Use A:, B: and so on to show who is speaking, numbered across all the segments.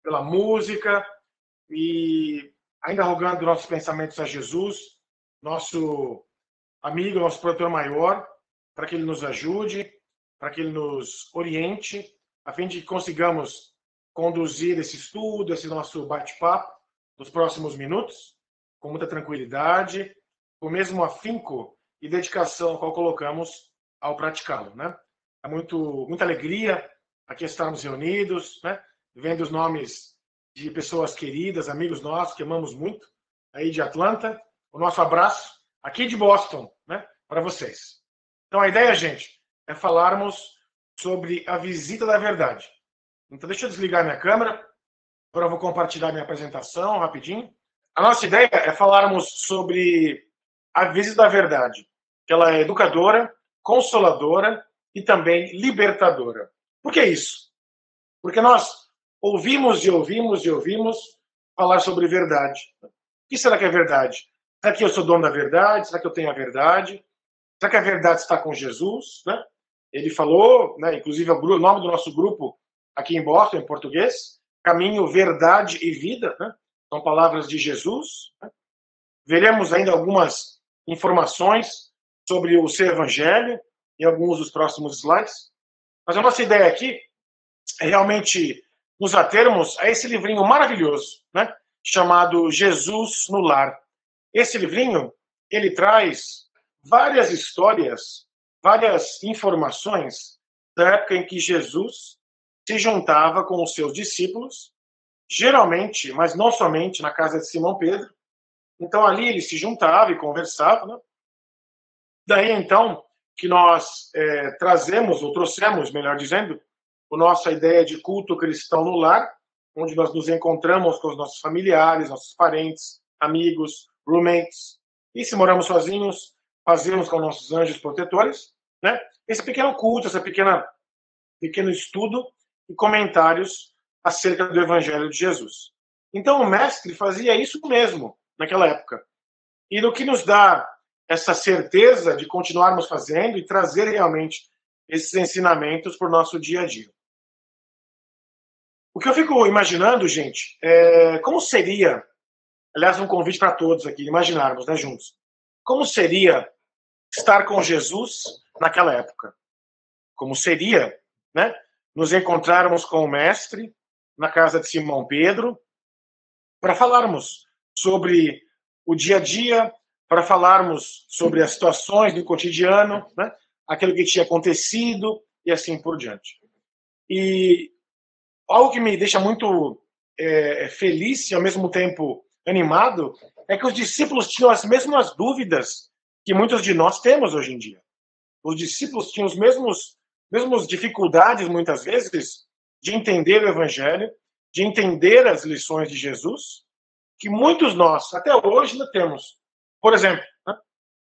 A: pela música e ainda rogando nossos pensamentos a Jesus, nosso amigo, nosso protetor maior, para que ele nos ajude, para que ele nos oriente, a fim de que consigamos conduzir esse estudo, esse nosso bate-papo nos próximos minutos, com muita tranquilidade, com o mesmo afinco e dedicação qual colocamos ao praticá-lo, né? É muita alegria aqui estarmos reunidos, né? Vendo os nomes de pessoas queridas, amigos nossos que amamos muito, aí de Atlanta. O nosso abraço aqui de Boston, né? Para vocês. Então a ideia, gente, é falarmos sobre a visita da verdade. Então deixa eu desligar minha câmera, agora eu vou compartilhar minha apresentação rapidinho. A nossa ideia é falarmos sobre a visita da verdade, que ela é educadora, consoladora e também libertadora. Por que isso? Porque nós ouvimos e ouvimos e ouvimos falar sobre verdade. O que será que é verdade? Será que eu sou dono da verdade? Será que eu tenho a verdade? Será que a verdade está com Jesus? Né? Ele falou, né, inclusive o nome do nosso grupo aqui em Boston, em português, Caminho, Verdade e Vida, né? São palavras de Jesus. Né? Veremos ainda algumas informações sobre o seu evangelho em alguns dos próximos slides. Mas a nossa ideia aqui é realmente nos atermos a esse livrinho maravilhoso, né, chamado Jesus no Lar. Esse livrinho, ele traz várias histórias, várias informações da época em que Jesus se juntava com os seus discípulos, geralmente, mas não somente, na casa de Simão Pedro. Então ali ele se juntava e conversava, né? Daí então que nós trazemos, ou trouxemos, melhor dizendo, a nossa ideia de culto cristão no lar, onde nós nos encontramos com os nossos familiares, nossos parentes, amigos, roommates, e se moramos sozinhos, fazemos com nossos anjos protetores, né? Esse pequeno culto, esse pequeno estudo e comentários acerca do Evangelho de Jesus. Então o mestre fazia isso mesmo naquela época. E no que nos dá essa certeza de continuarmos fazendo e trazer realmente esses ensinamentos para o nosso dia a dia. O que eu fico imaginando, gente, é como seria, aliás, um convite para todos aqui, imaginarmos, né, juntos, como seria estar com Jesus naquela época? Como seria, né, nos encontrarmos com o Mestre na casa de Simão Pedro para falarmos sobre o dia a dia, para falarmos sobre as situações do cotidiano, né, aquilo que tinha acontecido e assim por diante. E algo que me deixa muito feliz e ao mesmo tempo animado é que os discípulos tinham as mesmas dúvidas que muitos de nós temos hoje em dia. Os discípulos tinham os mesmas dificuldades, muitas vezes, de entender o Evangelho, de entender as lições de Jesus, que muitos nós, até hoje, ainda temos. Por exemplo, né,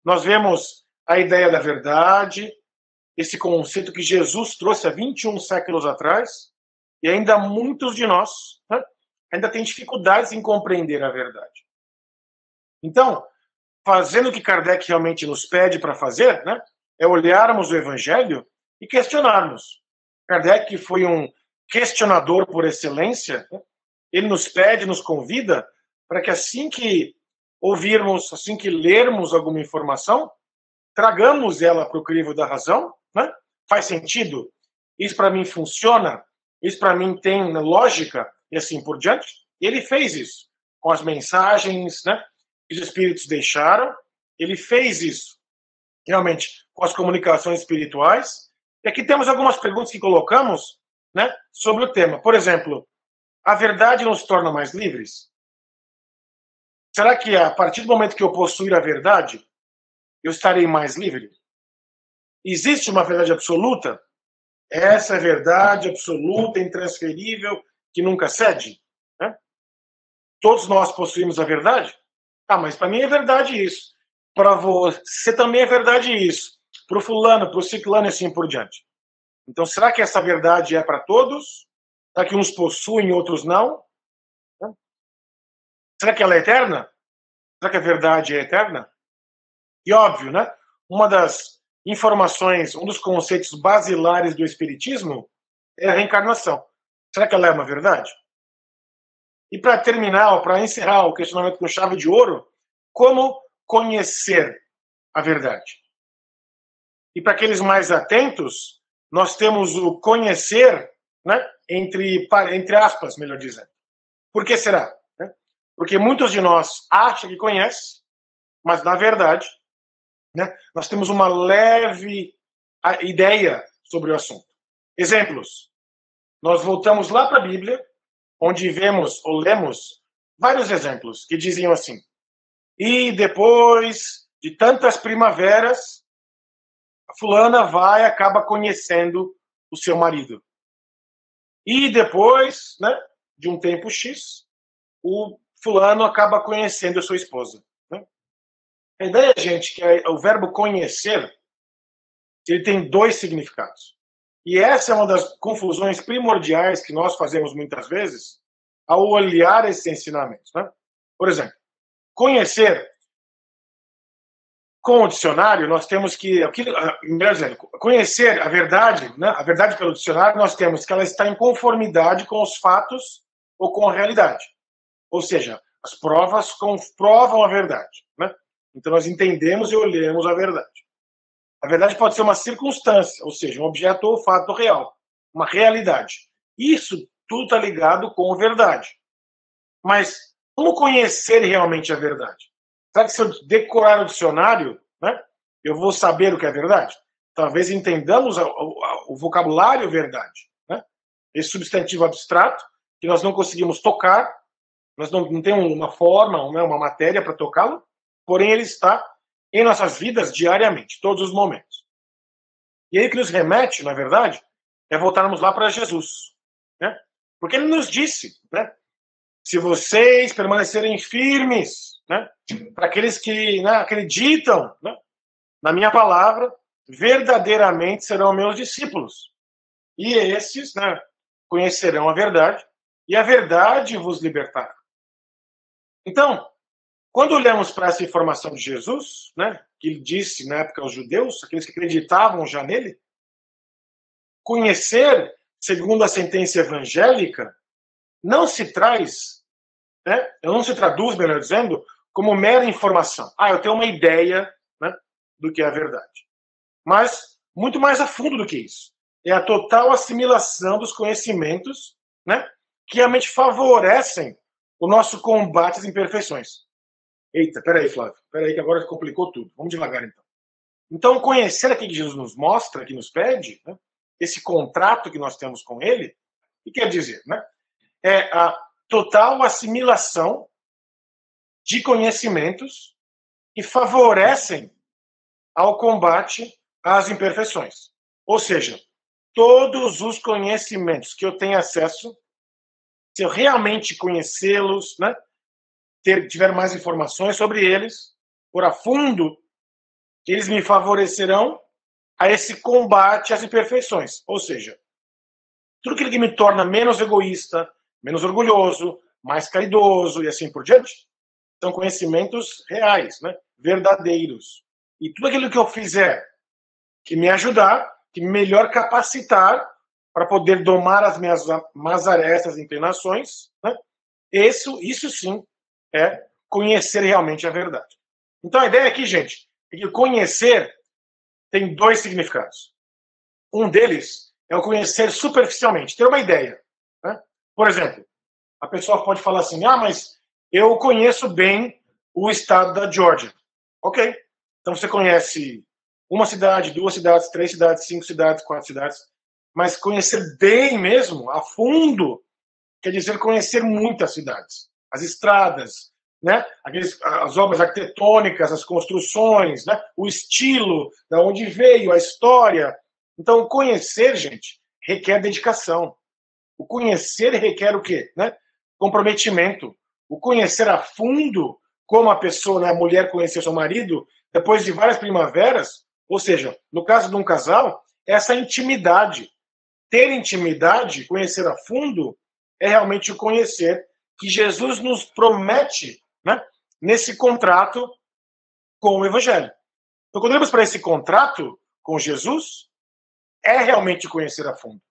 A: nós vemos a ideia da verdade, esse conceito que Jesus trouxe há 21 séculos atrás, e ainda muitos de nós, né, ainda têm dificuldades em compreender a verdade. Então, fazendo o que Kardec realmente nos pede para fazer, né, é olharmos o Evangelho e questionarmos. Kardec, que foi um questionador por excelência, né, ele nos pede, nos convida para que assim que ouvirmos, assim que lermos alguma informação, tragamos ela para o crivo da razão, né? Faz sentido? Isso para mim funciona? Isso para mim tem lógica? E assim por diante. E ele fez isso com as mensagens, né, que os espíritos deixaram. Ele fez isso realmente com as comunicações espirituais. E aqui temos algumas perguntas que colocamos, né, sobre o tema. Por exemplo, a verdade nos torna mais livres? Será que a partir do momento que eu possuir a verdade, eu estarei mais livre? Existe uma verdade absoluta? Essa é a verdade absoluta, intransferível, que nunca cede? Né? Todos nós possuímos a verdade? Ah, mas para mim é verdade isso. Para você também é verdade isso. Para o fulano, para o ciclano e assim por diante. Então, será que essa verdade é para todos? Será que uns possuem, outros não? Será que ela é eterna? Será que a verdade é eterna? E óbvio, né? Uma das informações, um dos conceitos basilares do Espiritismo é a reencarnação. Será que ela é uma verdade? E para terminar, ou para encerrar o questionamento com chave de ouro, como conhecer a verdade? E para aqueles mais atentos, nós temos o conhecer, né, entre aspas, melhor dizendo. Por que será? Porque muitos de nós acham que conhecem, mas na verdade, né, nós temos uma leve ideia sobre o assunto. Exemplos. Nós voltamos lá para a Bíblia, onde vemos ou lemos vários exemplos que diziam assim: e depois de tantas primaveras, a fulana vai e acaba conhecendo o seu marido. E depois, né, de um tempo X, o fulano acaba conhecendo a sua esposa. Né? A ideia, gente, que o verbo conhecer, ele tem dois significados. E essa é uma das confusões primordiais que nós fazemos muitas vezes ao olhar esses ensinamentos. Né? Por exemplo, conhecer, com o dicionário, nós temos que... melhor dizendo, conhecer a verdade, né? A verdade pelo dicionário, nós temos que ela está em conformidade com os fatos ou com a realidade. Ou seja, as provas comprovam a verdade. Né? Então, nós entendemos e olhamos a verdade. A verdade pode ser uma circunstância, ou seja, um objeto ou fato real, uma realidade. Isso tudo está ligado com a verdade. Mas como conhecer realmente a verdade? Será que se eu decorar o dicionário, né, eu vou saber o que é verdade? Talvez entendamos o vocabulário verdade. Né? Esse substantivo abstrato, que nós não conseguimos tocar, nós não temos uma forma, uma matéria para tocá-lo, porém ele está em nossas vidas diariamente, todos os momentos. E aí o que nos remete, na verdade, é voltarmos lá para Jesus. Né? Porque ele nos disse, né? Se vocês permanecerem firmes, né, para aqueles que, né, acreditam, né, na minha palavra, verdadeiramente serão meus discípulos. E esses, né, conhecerão a verdade, e a verdade vos libertará. Então, quando olhamos para essa informação de Jesus, né, que ele disse na época aos judeus, aqueles que acreditavam já nele, conhecer, segundo a sentença evangélica, não se traz, né, não se traduz, melhor dizendo, como mera informação. Eu tenho uma ideia, né, do que é a verdade. Mas, muito mais a fundo do que isso. É a total assimilação dos conhecimentos, né, que realmente favorecem o nosso combate às imperfeições. Eita, peraí, Flávio. Peraí que agora complicou tudo. Vamos devagar, então. Então, conhecer aquilo que Jesus nos mostra, que nos pede, né, esse contrato que nós temos com ele, o que quer dizer? Né? É a total assimilação de conhecimentos que favorecem ao combate às imperfeições. Ou seja, todos os conhecimentos que eu tenho acesso, se eu realmente conhecê-los, né, tiver mais informações sobre eles, por a fundo, eles me favorecerão a esse combate às imperfeições. Ou seja, tudo aquilo que me torna menos egoísta, menos orgulhoso, mais caridoso e assim por diante, são conhecimentos reais, né? Verdadeiros. E tudo aquilo que eu fizer que me ajudar, que me melhor capacitar para poder domar as minhas más arestas e inclinações, né? Isso sim é conhecer realmente a verdade. Então a ideia aqui, gente, é que conhecer tem dois significados. Um deles é o conhecer superficialmente, ter uma ideia. Né? Por exemplo, a pessoa pode falar assim, mas eu conheço bem o estado da Geórgia. Ok. Então você conhece uma cidade, 2 cidades, 3 cidades, 5 cidades, 4 cidades. Mas conhecer bem mesmo, a fundo, quer dizer conhecer muitas cidades. As estradas, né? As obras arquitetônicas, as construções, né? O estilo, da onde veio, a história. Então, conhecer, gente, requer dedicação. O conhecer requer o quê? Né? Comprometimento. O conhecer a fundo, como a pessoa, né, a mulher conheceu seu marido, depois de várias primaveras, ou seja, no caso de um casal, essa intimidade. Ter intimidade, conhecer a fundo, é realmente o conhecer que Jesus nos promete, né, nesse contrato com o Evangelho. Então, quando olhamos para esse contrato com Jesus, é realmente conhecer a fundo.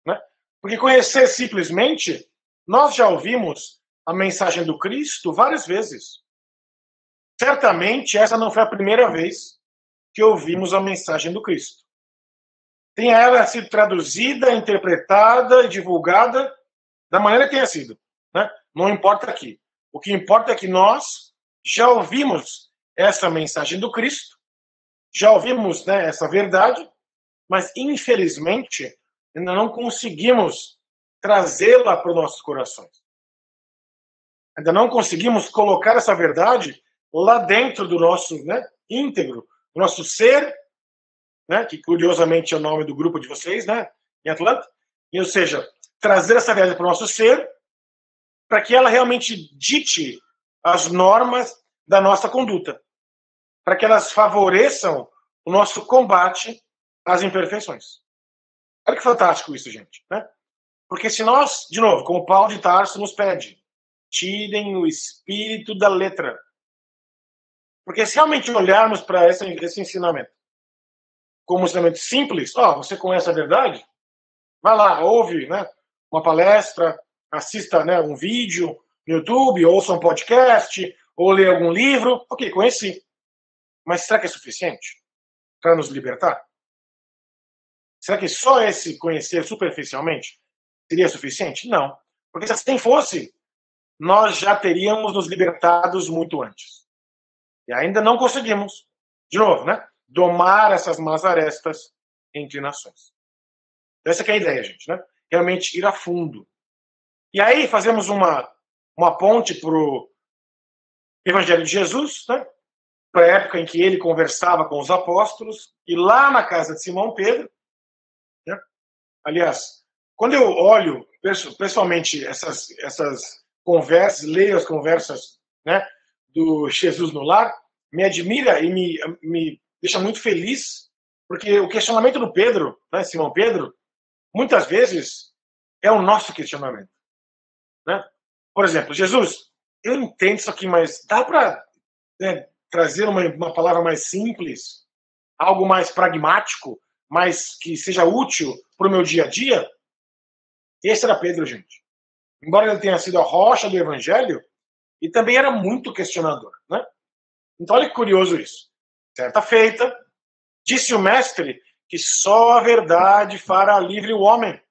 A: Né? Porque conhecer simplesmente, nós já ouvimos a mensagem do Cristo várias vezes. Certamente essa não foi a primeira vez que ouvimos a mensagem do Cristo. Tem ela sido traduzida, interpretada e divulgada da maneira que tenha sido, né? Não importa aqui. O que importa é que nós já ouvimos essa mensagem do Cristo, já ouvimos, né, essa verdade, mas infelizmente ainda não conseguimos trazê-la para os nossos corações. Ainda não conseguimos colocar essa verdade lá dentro do nosso, né, íntegro, do nosso ser, né, que curiosamente é o nome do grupo de vocês, né, em Atlanta, ou seja, trazer essa verdade para o nosso ser, para que ela realmente dite as normas da nossa conduta, para que elas favoreçam o nosso combate às imperfeições. Olha que fantástico isso, gente, né? Porque se nós, de novo, como Paulo de Tarso nos pede, tirem o espírito da letra. Porque se realmente olharmos para esse ensinamento como um ensinamento simples, você conhece a verdade? Vai lá, ouve, né, uma palestra, assista, né, um vídeo no YouTube, ouça um podcast, ou lê algum livro. Ok, conheci. Mas será que é suficiente para nos libertar? Será que só esse conhecer superficialmente seria suficiente? Não. Porque se assim fosse, nós já teríamos nos libertados muito antes. E ainda não conseguimos, de novo, né, domar essas más arestas entre nações. Essa que é a ideia, gente, né? Realmente ir a fundo. E aí fazemos uma ponte para o Evangelho de Jesus, né? Para a época em que ele conversava com os apóstolos, e lá na casa de Simão Pedro, né? Aliás, quando eu olho pessoalmente essas conversas, leio as conversas, né, do Jesus no lar, me admira e me deixa muito feliz, porque o questionamento do Pedro, né, Simão Pedro, muitas vezes é o nosso questionamento, né? Por exemplo, Jesus, eu entendo isso aqui, mas dá para, né, trazer uma palavra mais simples, algo mais pragmático, mas que seja útil para o meu dia a dia? Esse era Pedro, gente. Embora ele tenha sido a rocha do evangelho, e também era muito questionador, né? Então, olha que curioso isso. Certa feita, disse o mestre que só a verdade fará livre o homem.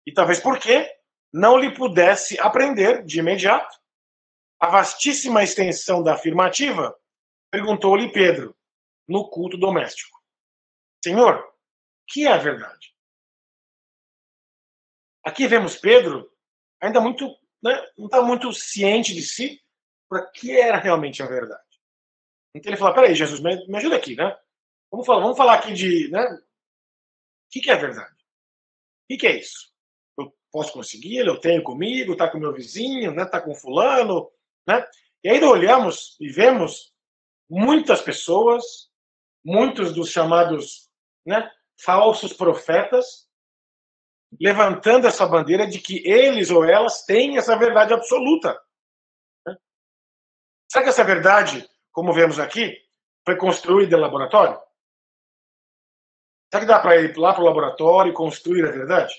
A: E talvez porque não lhe pudesse aprender de imediato. A vastíssima extensão da afirmativa, perguntou-lhe Pedro, no culto doméstico: Senhor, que é a verdade? Aqui vemos Pedro ainda muito, né, não está muito ciente de si para que era realmente a verdade. Então ele fala: peraí, Jesus, me ajuda aqui, né? Vamos falar aqui de, né, o que é a verdade? O que é isso? Eu posso conseguir, eu tenho comigo, está com meu vizinho, né, está com fulano, né? E aí olhamos e vemos muitas pessoas, muitos dos chamados, né, falsos profetas, levantando essa bandeira de que eles ou elas têm essa verdade absoluta. Né? Será que essa verdade, como vemos aqui, foi construída em laboratório? Será que dá para ir lá para o laboratório e construir a verdade?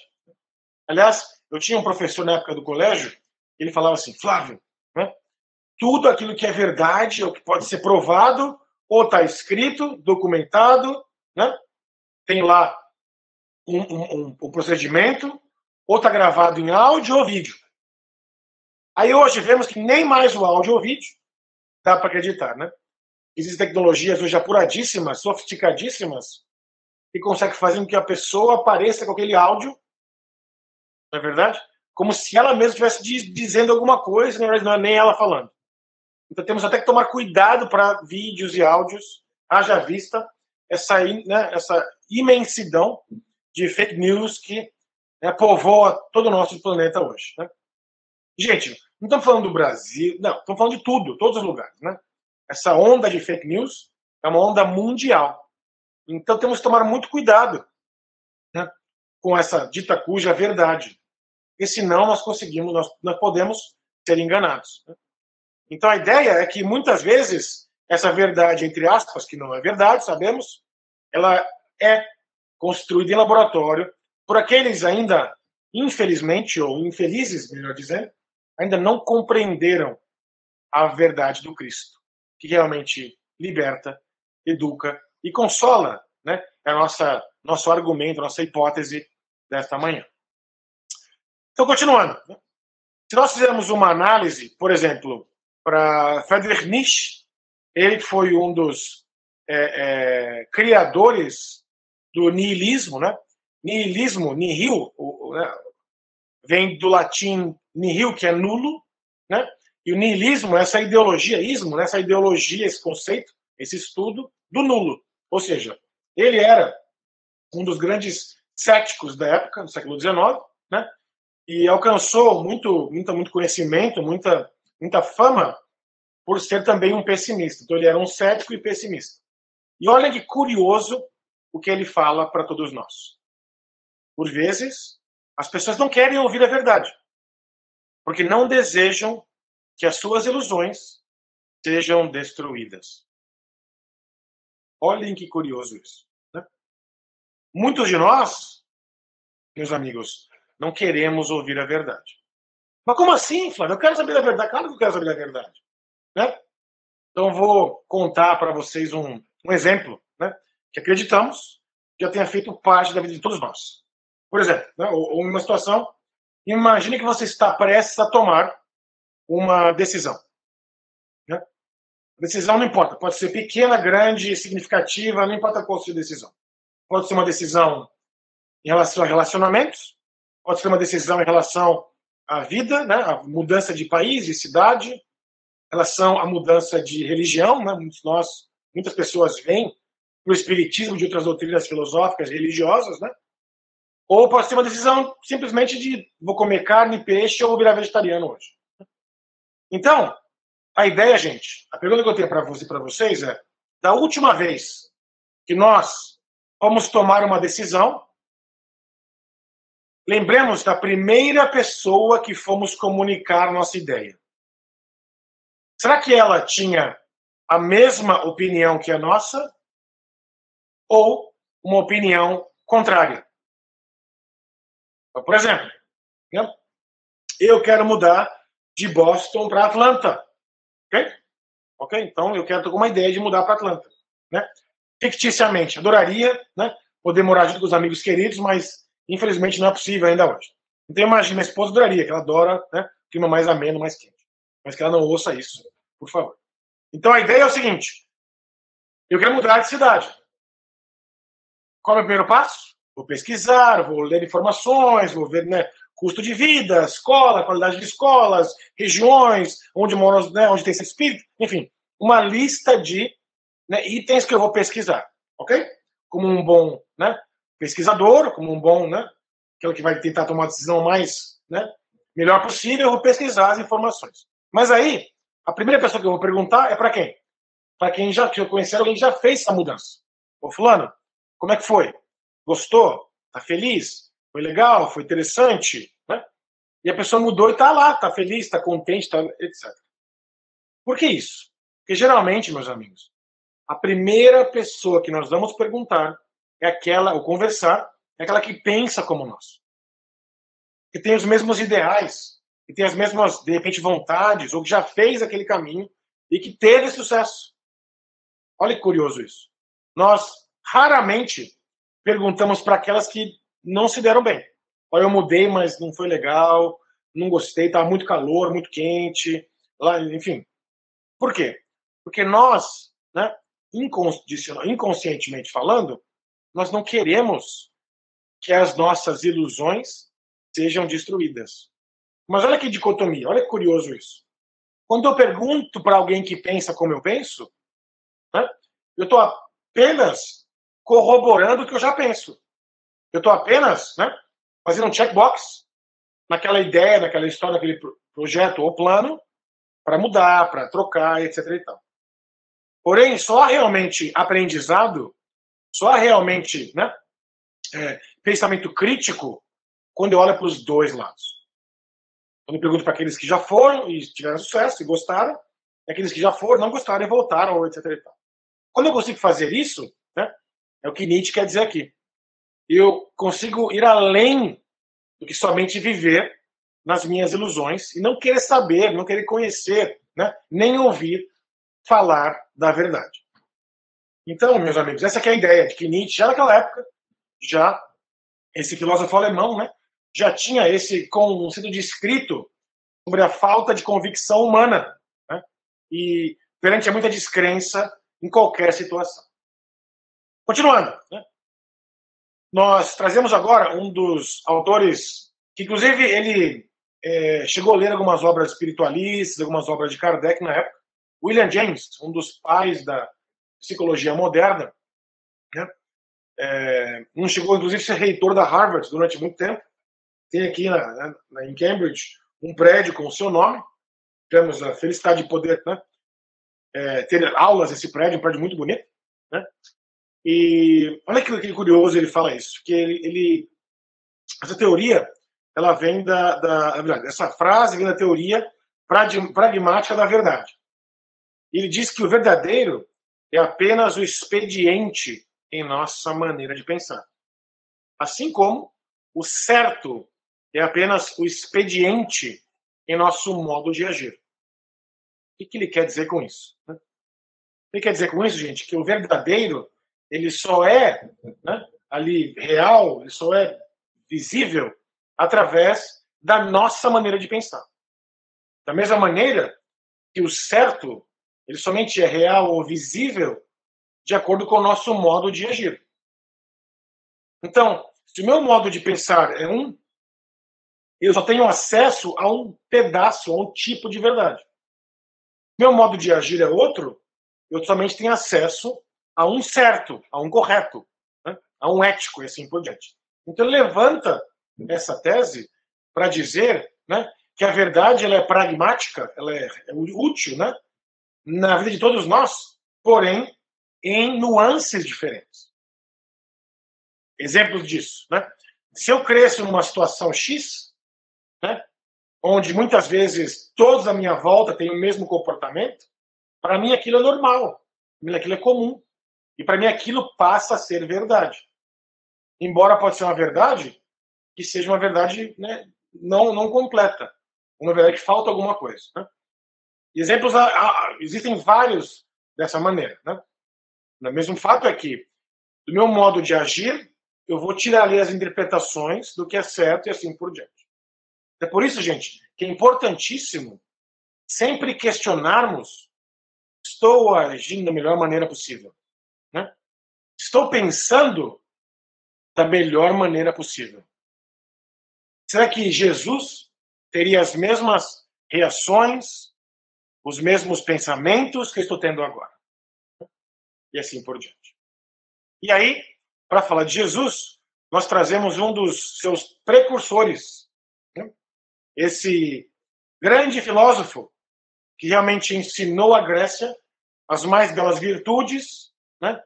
A: Aliás, eu tinha um professor na época do colégio, ele falava assim: Flávio, né, tudo aquilo que é verdade, ou que pode ser provado, ou está escrito, documentado, né, tem lá um procedimento, ou está gravado em áudio ou vídeo. Aí hoje vemos que nem mais o áudio ou vídeo dá para acreditar, né? Existem tecnologias hoje apuradíssimas, sofisticadíssimas, que conseguem fazer com que a pessoa apareça com aquele áudio, não é verdade? Como se ela mesma estivesse dizendo alguma coisa, na verdade não é nem ela falando. Então temos até que tomar cuidado para vídeos e áudios, haja vista essa, né, essa imensidão de fake news que, né, povoa todo o nosso planeta hoje. Né? Gente, não estamos falando do Brasil, não, estamos falando de tudo, todos os lugares. Né? Essa onda de fake news é uma onda mundial. Então temos que tomar muito cuidado, né, com essa dita cuja verdade. Porque senão nós podemos ser enganados. Né? Então a ideia é que muitas vezes essa verdade, entre aspas, que não é verdade, sabemos, ela é construída em laboratório por aqueles ainda, infelizmente, ou infelizes, melhor dizendo, ainda não compreenderam a verdade do Cristo, que realmente liberta, educa e consola, né? É nosso argumento, nossa hipótese desta manhã. Então, continuando. Se nós fizermos uma análise, por exemplo, para Friedrich Nietzsche, ele foi um dos criadores do niilismo, né? Niilismo, nihil, né? Vem do latim nihil, que é nulo, né? E o niilismo é essa ideologia, ismo, né? Essa ideologia, esse conceito, esse estudo do nulo. Ou seja, ele era um dos grandes céticos da época, do século XIX, né? E alcançou muito conhecimento, muita fama por ser também um pessimista. Então ele era um cético e pessimista. E olha que curioso o que ele fala para todos nós. Por vezes, as pessoas não querem ouvir a verdade, porque não desejam que as suas ilusões sejam destruídas. Olhem que curioso isso, né? Muitos de nós, meus amigos, não queremos ouvir a verdade. Mas como assim, Flávio? Eu quero saber da verdade. Claro que eu quero saber da verdade, né? Então, vou contar para vocês um exemplo, né, que acreditamos já tenha feito parte da vida de todos nós. Por exemplo, né, ou uma situação, imagine que você está prestes a tomar uma decisão. Né? Decisão não importa, pode ser pequena, grande, significativa, não importa qual seja a decisão. Pode ser uma decisão em relação a relacionamentos, pode ser uma decisão em relação à vida, né, a mudança de país, de cidade, em relação à mudança de religião, né? Muitas pessoas vêm para o espiritismo de outras doutrinas filosóficas, religiosas, né? Ou pode ser uma decisão simplesmente de vou comer carne, peixe ou virar vegetariano hoje. Então, a ideia, gente, a pergunta que eu tenho para vocês é, da última vez que nós vamos tomar uma decisão, lembremos da primeira pessoa que fomos comunicar nossa ideia. Será que ela tinha a mesma opinião que a nossa ou uma opinião contrária? Então, por exemplo, né, eu quero mudar de Boston para Atlanta. Ok? Então, eu quero ter uma ideia de mudar para Atlanta. Né? Ficticiamente, adoraria, né, poder morar junto com os amigos queridos, mas infelizmente não é possível ainda hoje. Então, imagina, minha esposa adoraria, que ela adora, né, clima mais ameno, mais quente. Mas que ela não ouça isso, por favor. Então, a ideia é o seguinte: eu quero mudar de cidade. Qual é o primeiro passo? Vou pesquisar, vou ler informações, vou ver, né, custo de vida, escola, qualidade de escolas, regiões, onde moram, né, onde tem esse espírito, enfim, uma lista de, né, itens que eu vou pesquisar, ok? Como um bom, né, pesquisador, como um bom, né, aquele que vai tentar tomar a decisão mais, né, melhor possível, eu vou pesquisar as informações. Mas aí, a primeira pessoa que eu vou perguntar é para quem? Para quem já que eu conhecer alguém que já fez essa mudança. Ô, fulano, como é que foi? Gostou? Tá feliz? Foi legal? Foi interessante? Né? E a pessoa mudou e tá lá, tá feliz, tá contente, tá, etc. Por que isso? Porque geralmente, meus amigos, a primeira pessoa que nós vamos perguntar é aquela, ou conversar, é aquela que pensa como nós. Que tem os mesmos ideais, que tem as mesmas, de repente, vontades, ou que já fez aquele caminho e que teve sucesso. Olha que curioso isso. Nós raramente perguntamos para aquelas que não se deram bem. Olha, eu mudei, mas não foi legal, não gostei, estava muito calor, muito quente, lá, enfim. Por quê? Porque nós, né, inconscientemente falando, nós não queremos que as nossas ilusões sejam destruídas. Mas olha que dicotomia, olha que curioso isso. Quando eu pergunto para alguém que pensa como eu penso, né, eu estou apenas corroborando o que eu já penso. Eu estou apenas, né, fazendo um checkbox naquela ideia, naquela história, naquele projeto ou plano para mudar, para trocar, etc. e tal. Porém, só há realmente aprendizado, só há realmente, né, pensamento crítico quando eu olho para os dois lados. Quando eu pergunto para aqueles que já foram e tiveram sucesso e gostaram, e aqueles que já foram, não gostaram e voltaram, etc. e tal. Quando eu consigo fazer isso, né, é o que Nietzsche quer dizer aqui. Eu consigo ir além do que somente viver nas minhas ilusões e não querer saber, não querer conhecer, né, nem ouvir falar da verdade. Então, meus amigos, essa que é a ideia de que Nietzsche, já naquela época, já esse filósofo alemão, né, já tinha esse conceito descrito sobre a falta de convicção humana, né, e perante a muita descrença em qualquer situação. Continuando, né, nós trazemos agora um dos autores que, inclusive, ele chegou a ler algumas obras espiritualistas, algumas obras de Kardec na época, William James, um dos pais da psicologia moderna, né? Um chegou, inclusive, a ser reitor da Harvard durante muito tempo. Tem aqui em Cambridge um prédio com o seu nome. Temos a felicidade de poder, né, ter aulas nesse prédio, um prédio muito bonito, né? E olha que curioso ele fala isso, que essa teoria, ela vem essa frase vem da teoria pragmática da verdade. Ele diz que o verdadeiro é apenas o expediente em nossa maneira de pensar. Assim como o certo é apenas o expediente em nosso modo de agir. O que ele quer dizer com isso? Ele quer dizer com isso, gente, que o verdadeiro, ele só é, né, ali real, ele só é visível através da nossa maneira de pensar. Da mesma maneira que o certo, ele somente é real ou visível de acordo com o nosso modo de agir. Então, se o meu modo de pensar é eu só tenho acesso a um pedaço, a um tipo de verdade. Meu modo de agir é outro, eu somente tenho acesso a um certo, a um correto, né, a um ético e assim por diante. Então, ele levanta essa tese para dizer, né, que a verdade ela é pragmática, ela é útil, né, na vida de todos nós, porém, em nuances diferentes. Exemplos disso, né? Se eu cresço numa situação X, né, onde muitas vezes todos à minha volta têm o mesmo comportamento, para mim aquilo é normal, para mim aquilo é comum, e para mim aquilo passa a ser verdade. Embora pode ser uma verdade que seja uma verdade, né, não completa, uma verdade que falta alguma coisa. Né? Exemplos, existem vários dessa maneira. Né? O mesmo fato é que, do meu modo de agir, eu vou tirar ali as interpretações do que é certo e assim por diante. É por isso, gente, que é importantíssimo sempre questionarmos: estou agindo da melhor maneira possível? Né? Estou pensando da melhor maneira possível? Será que Jesus teria as mesmas reações, os mesmos pensamentos que eu estou tendo agora? E assim por diante. E aí, para falar de Jesus, nós trazemos um dos seus precursores, né? Esse grande filósofo que realmente ensinou à Grécia as mais belas virtudes, né?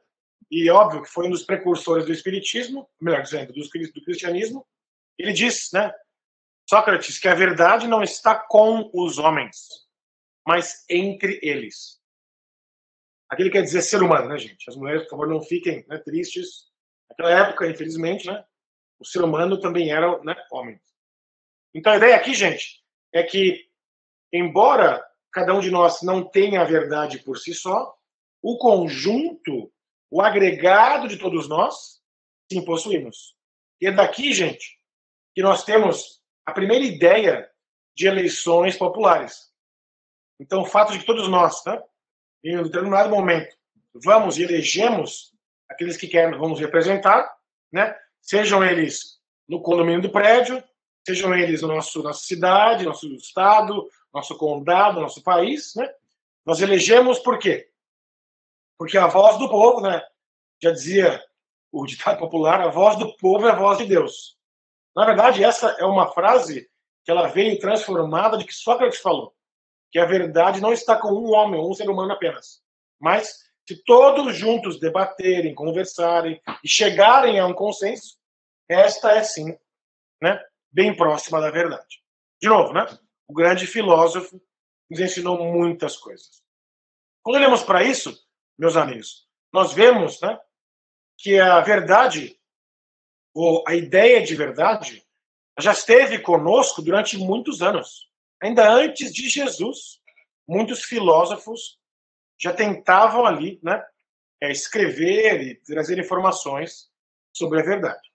A: E óbvio que foi um dos precursores do espiritismo, melhor dizendo, do cristianismo. Ele diz, né, Sócrates, que a verdade não está com os homens, mas entre eles. Aqui ele quer dizer ser humano, né, gente? As mulheres, por favor, não fiquem, né, tristes. Naquela época, infelizmente, né, o ser humano também era, né, homem. Então a ideia aqui, gente, é que, embora cada um de nós não tenha a verdade por si só, o conjunto, o agregado de todos nós, sim, possuímos. E é daqui, gente, que nós temos a primeira ideia de eleições populares. Então, o fato de que todos nós, né, em um determinado momento, vamos e elegemos aqueles que querem, vamos representar, né, sejam eles no condomínio do prédio, sejam eles na nossa cidade, nosso estado, nosso condado, nosso país, né, nós elegemos por quê? Porque a voz do povo, né, já dizia o ditado popular, a voz do povo é a voz de Deus. Na verdade, essa é uma frase que ela veio transformada de que Sócrates falou, que a verdade não está com um homem, um ser humano apenas, mas se todos juntos debaterem, conversarem e chegarem a um consenso, esta é sim, né, bem próxima da verdade. De novo, né, o grande filósofo nos ensinou muitas coisas. Quando olhamos para isso, meus amigos, nós vemos, né, que a verdade, ou a ideia de verdade, já esteve conosco durante muitos anos. Ainda antes de Jesus, muitos filósofos já tentavam ali, né, escrever e trazer informações sobre a verdade.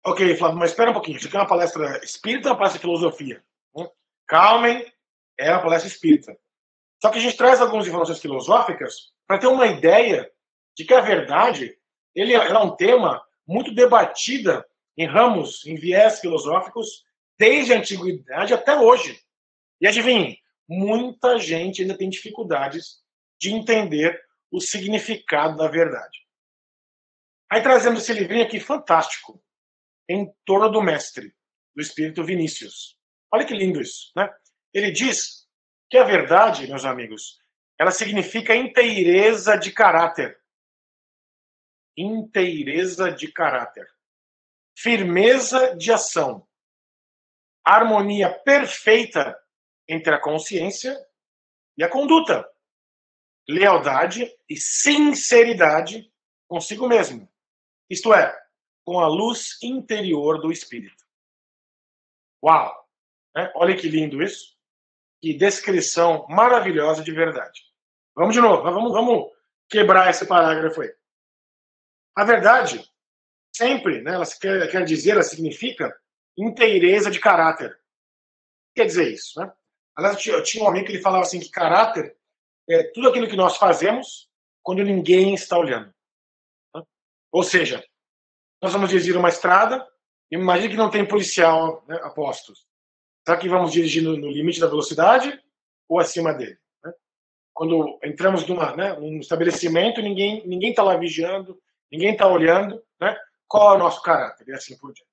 A: Ok, Flávio, mas espera um pouquinho. Isso aqui é uma palestra espírita ou uma palestra de filosofia? Calmem, é uma palestra espírita. Só que a gente traz algumas informações filosóficas para ter uma ideia de que a verdade ela é um tema muito debatida em ramos, em viés filosóficos, desde a antiguidade até hoje. E adivinhe, muita gente ainda tem dificuldades de entender o significado da verdade. Aí trazemos esse livrinho aqui fantástico, Em Torno do Mestre, do Espírito Vinícius. Olha que lindo isso, né? Ele diz que a verdade, meus amigos, ela significa inteireza de caráter. Inteireza de caráter. Firmeza de ação. Harmonia perfeita entre a consciência e a conduta. Lealdade e sinceridade consigo mesmo. Isto é, com a luz interior do espírito. Uau! Né? Olha que lindo isso. Que descrição maravilhosa de verdade. Vamos de novo, vamos quebrar esse parágrafo aí. A verdade, sempre, né, ela quer dizer, ela significa inteireza de caráter. Quer dizer isso, né? Aliás, eu tinha um amigo que ele falava assim que caráter é tudo aquilo que nós fazemos quando ninguém está olhando. Né? Ou seja, nós vamos dirigir uma estrada, imagine que não tem policial, né, a postos. Será que vamos dirigir no limite da velocidade ou acima dele? Né? Quando entramos num estabelecimento, ninguém está lá vigiando, ninguém está olhando, né? Qual é o nosso caráter? E assim por diante.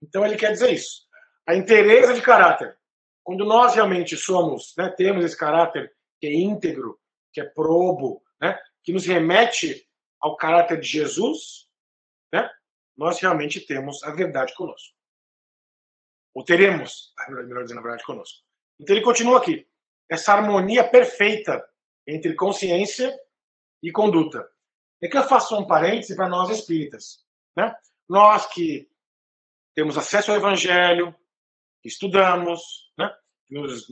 A: Então ele quer dizer isso. A inteireza de caráter. Quando nós realmente somos, né, temos esse caráter que é íntegro, que é probo, né, que nos remete ao caráter de Jesus, né, nós realmente temos a verdade conosco. Ou teremos, melhor dizendo, a verdade conosco. Então ele continua aqui. Essa harmonia perfeita entre consciência e conduta. É que eu faço um parêntese para nós espíritas. Né? Nós que temos acesso ao Evangelho, que estudamos, né? Nos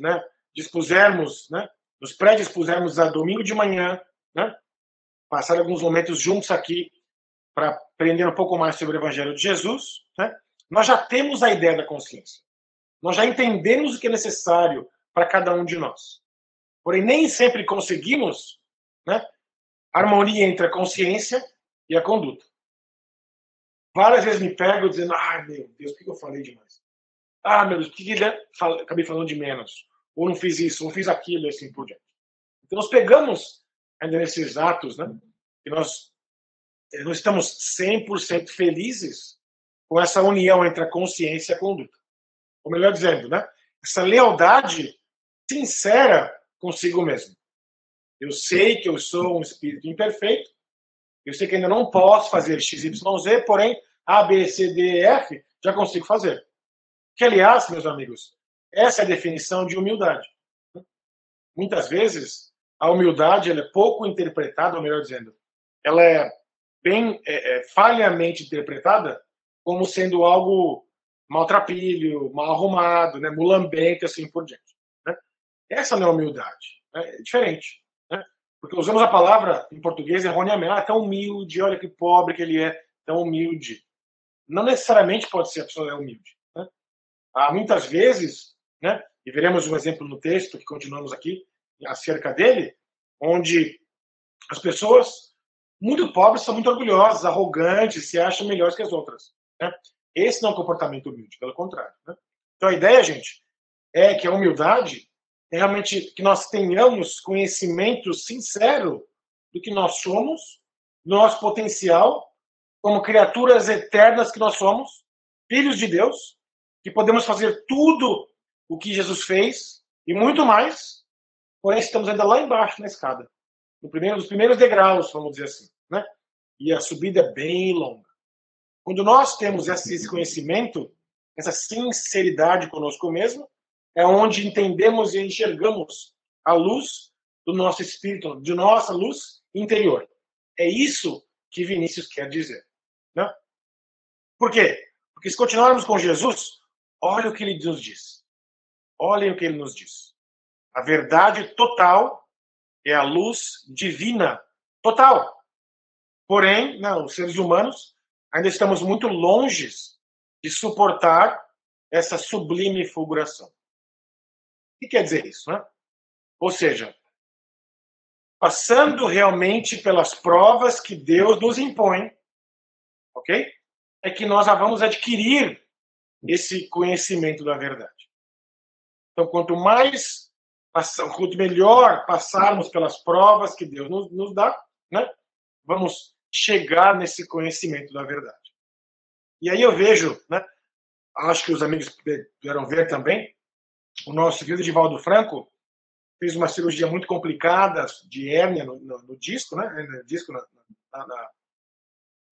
A: dispusermos, né? Nos predispusermos a domingo de manhã, né? Passar alguns momentos juntos aqui para aprender um pouco mais sobre o Evangelho de Jesus, né? Nós já temos a ideia da consciência. Nós já entendemos o que é necessário para cada um de nós. Porém, nem sempre conseguimos, né, harmonia entre a consciência e a conduta. Várias vezes me pego dizendo, meu Deus, por que eu falei demais? Meu Deus, por que acabei falando de menos? Ou não fiz isso, ou não fiz aquilo, e assim por diante. Então, nós pegamos ainda nesses atos, né, que nós não estamos 100% felizes com essa união entre a consciência e a conduta. Ou melhor dizendo, né, essa lealdade sincera consigo mesmo. Eu sei que eu sou um espírito imperfeito, eu sei que ainda não posso fazer X, Y, Z, porém, A, B, C, D, E, F, já consigo fazer. Que, aliás, meus amigos, essa é a definição de humildade. Muitas vezes, a humildade ela é pouco interpretada, ou melhor dizendo, ela é bem falhamente interpretada como sendo algo maltrapilho, mal arrumado, né, mulambento, assim por diante. Né? Essa não é humildade. Né? É diferente. Né? Porque usamos a palavra em português erroneamente. Tão humilde, olha que pobre que ele é, tão humilde. Não necessariamente pode ser a pessoa é humilde. Né? Há muitas vezes, né, e veremos um exemplo no texto, que continuamos aqui, acerca dele, onde as pessoas muito pobres são muito orgulhosas, arrogantes, se acham melhores que as outras. Né? Esse não é um comportamento humilde, pelo contrário. Né? Então a ideia, gente, é que a humildade é realmente que nós tenhamos conhecimento sincero do que nós somos, do nosso potencial, como criaturas eternas que nós somos, filhos de Deus, que podemos fazer tudo o que Jesus fez e muito mais, porém estamos ainda lá embaixo na escada, nos primeiros degraus, vamos dizer assim, né? E a subida é bem longa. Quando nós temos esse conhecimento, essa sinceridade conosco mesmo, é onde entendemos e enxergamos a luz do nosso espírito, de nossa luz interior. É isso que Vinícius quer dizer. Né? Por quê? Porque se continuarmos com Jesus, olha o que ele nos diz. Olhem o que ele nos diz. A verdade total é a luz divina total. Porém, não, os seres humanos ainda estamos muito longe de suportar essa sublime fulguração. O que quer dizer isso, né? Ou seja, passando realmente pelas provas que Deus nos impõe, ok? É que nós vamos adquirir esse conhecimento da verdade. Então, quanto melhor passarmos pelas provas que Deus nos dá, né? Vamos chegar nesse conhecimento da verdade. E aí eu vejo, né? Acho que os amigos puderam ver também, o nosso querido Divaldo Franco fez uma cirurgia muito complicada de hérnia no disco, né? No disco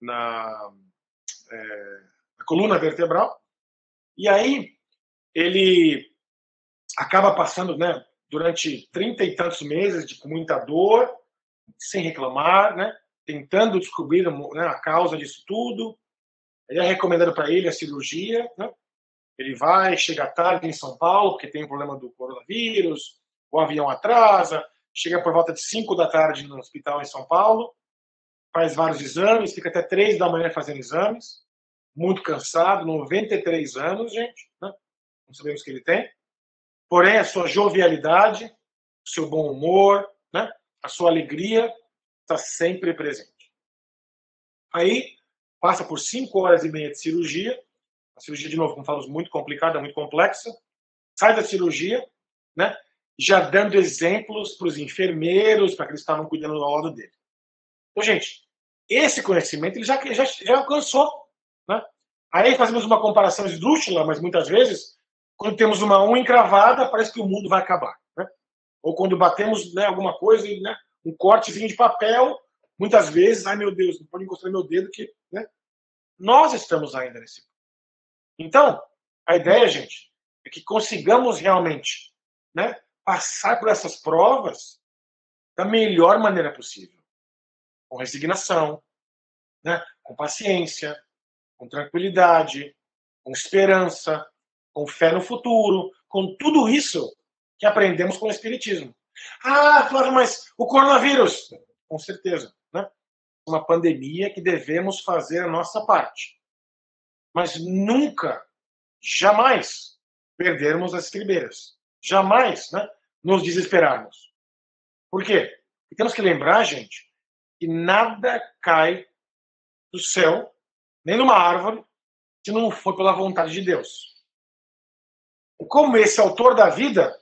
A: na coluna vertebral. E aí ele acaba passando, né, durante 30 e tantos meses com muita dor, sem reclamar, né, tentando descobrir, né, a causa disso tudo. Ele é recomendado para ele a cirurgia, né? Ele vai, chega tarde em São Paulo, porque tem um problema do coronavírus, o avião atrasa, chega por volta de 5 da tarde no hospital em São Paulo, faz vários exames, fica até 3 da manhã fazendo exames, muito cansado, 93 anos, gente, né? Não sabemos o que ele tem. Porém, a sua jovialidade, o seu bom humor, né? A sua alegria está sempre presente. Aí, passa por 5 horas e meia de cirurgia, a cirurgia, de novo, como falamos, muito complicada, muito complexa, sai da cirurgia, né? Já dando exemplos para os enfermeiros, para que eles estavam cuidando ao lado dele. Então, gente, esse conhecimento ele já alcançou, né? Aí fazemos uma comparação esdrúxula, mas muitas vezes, quando temos uma unha encravada, parece que o mundo vai acabar, né? Ou quando batemos, né, alguma coisa, né, um cortezinho de papel, muitas vezes, ai meu Deus, não pode encostar meu dedo, que, né? Nós estamos ainda nesse ponto. Então, a ideia, gente, é que consigamos realmente, né, passar por essas provas da melhor maneira possível. Com resignação, né, com paciência, com tranquilidade, com esperança, com fé no futuro, com tudo isso que aprendemos com o Espiritismo. Ah, Flávio, mas o coronavírus, com certeza, né? Uma pandemia que devemos fazer a nossa parte. Mas nunca, jamais perdermos as estribeiras. Jamais, né, nos desesperarmos. Por quê? Porque temos que lembrar, gente, que nada cai do céu, nem numa árvore, se não for pela vontade de Deus. E como esse autor da vida,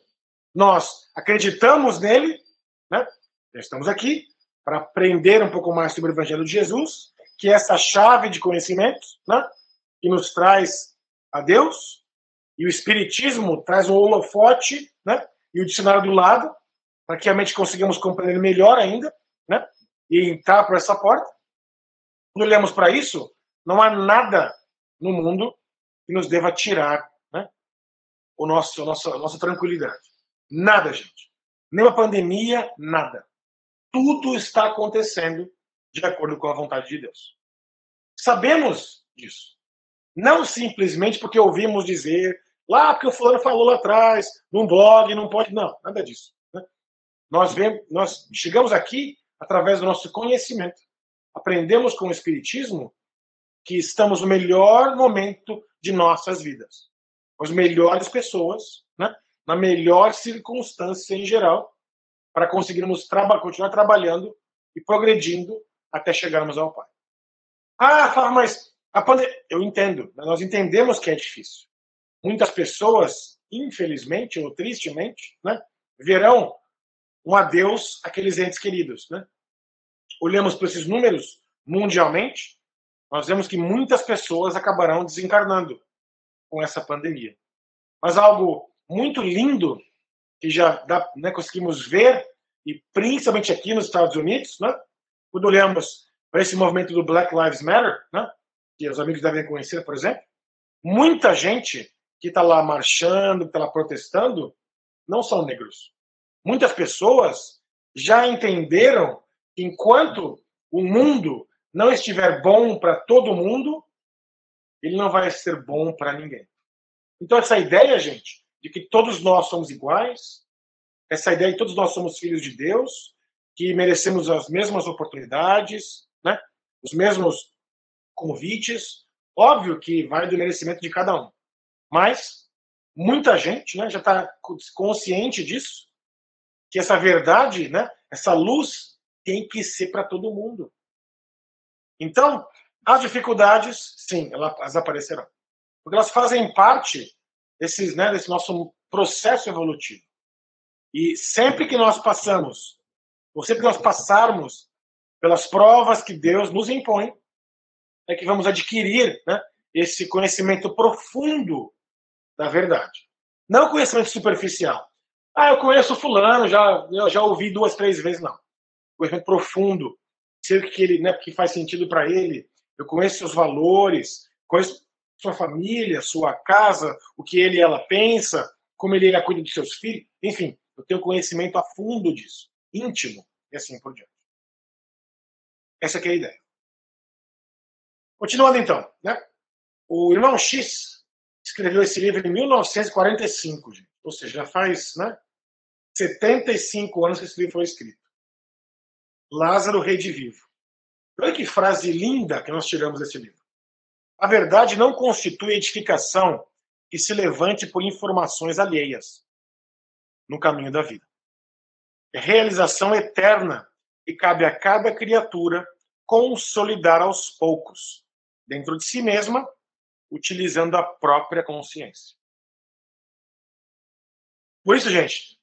A: nós acreditamos nele, né? Estamos aqui para aprender um pouco mais sobre o Evangelho de Jesus, que é essa chave de conhecimento, né, que nos traz a Deus, e o Espiritismo traz o holofote, né, e o dicionário do lado, para que a mente consigamos compreender melhor ainda, né, e entrar por essa porta. Quando olhamos para isso, não há nada no mundo que nos deva tirar, né, a nossa tranquilidade. Nada, gente. Nem uma pandemia, nada. Tudo está acontecendo de acordo com a vontade de Deus. Sabemos disso. Não simplesmente porque ouvimos dizer, lá porque o fulano falou lá atrás, num blog, não pode. Não, nada disso, né? Nós chegamos aqui através do nosso conhecimento. Aprendemos com o Espiritismo que estamos no melhor momento de nossas vidas. As melhores pessoas, né? Na melhor circunstância em geral, para conseguirmos continuar trabalhando e progredindo até chegarmos ao Pai. Ah, Flávio, mas eu entendo, nós entendemos que é difícil. Muitas pessoas, infelizmente ou tristemente, né, verão um adeus àqueles entes queridos, né? Olhamos para esses números mundialmente, nós vemos que muitas pessoas acabarão desencarnando com essa pandemia. Mas algo muito lindo que já né, conseguimos ver, e principalmente aqui nos Estados Unidos, né, quando olhamos para esse movimento do Black Lives Matter, né, que os amigos devem conhecer, por exemplo, muita gente que está lá marchando, que está lá protestando, não são negros. Muitas pessoas já entenderam que enquanto o mundo não estiver bom para todo mundo, ele não vai ser bom para ninguém. Então, essa ideia, gente, de que todos nós somos iguais, essa ideia de que todos nós somos filhos de Deus, que merecemos as mesmas oportunidades, né? Os mesmos convites, óbvio que vai do merecimento de cada um. Mas muita gente, né, já está consciente disso, que essa verdade, né, essa luz tem que ser para todo mundo. Então, as dificuldades, sim, elas aparecerão. Porque elas fazem parte desse nosso processo evolutivo. E sempre que nós passamos, ou sempre que nós passarmos pelas provas que Deus nos impõe, é que vamos adquirir, né, esse conhecimento profundo da verdade. Não conhecimento superficial. Eu conheço fulano, eu já ouvi 2, 3 vezes, não. Conhecimento profundo, sei o que ele, né, que faz sentido para ele. Eu conheço seus valores, conheço sua família, sua casa, o que ele e ela pensa, como ele e ela cuida dos seus filhos. Enfim, eu tenho conhecimento a fundo disso, íntimo, e assim por diante. Essa aqui é a ideia. Continuando então, né? O irmão X escreveu esse livro em 1945, gente. Ou seja, já faz, né, 75 anos que esse livro foi escrito. Lázaro Redivivo. Olha que frase linda que nós tiramos desse livro. A verdade não constitui edificação que se levante por informações alheias no caminho da vida. É realização eterna e cabe a cada criatura consolidar aos poucos, dentro de si mesma, utilizando a própria consciência. Por isso, gente,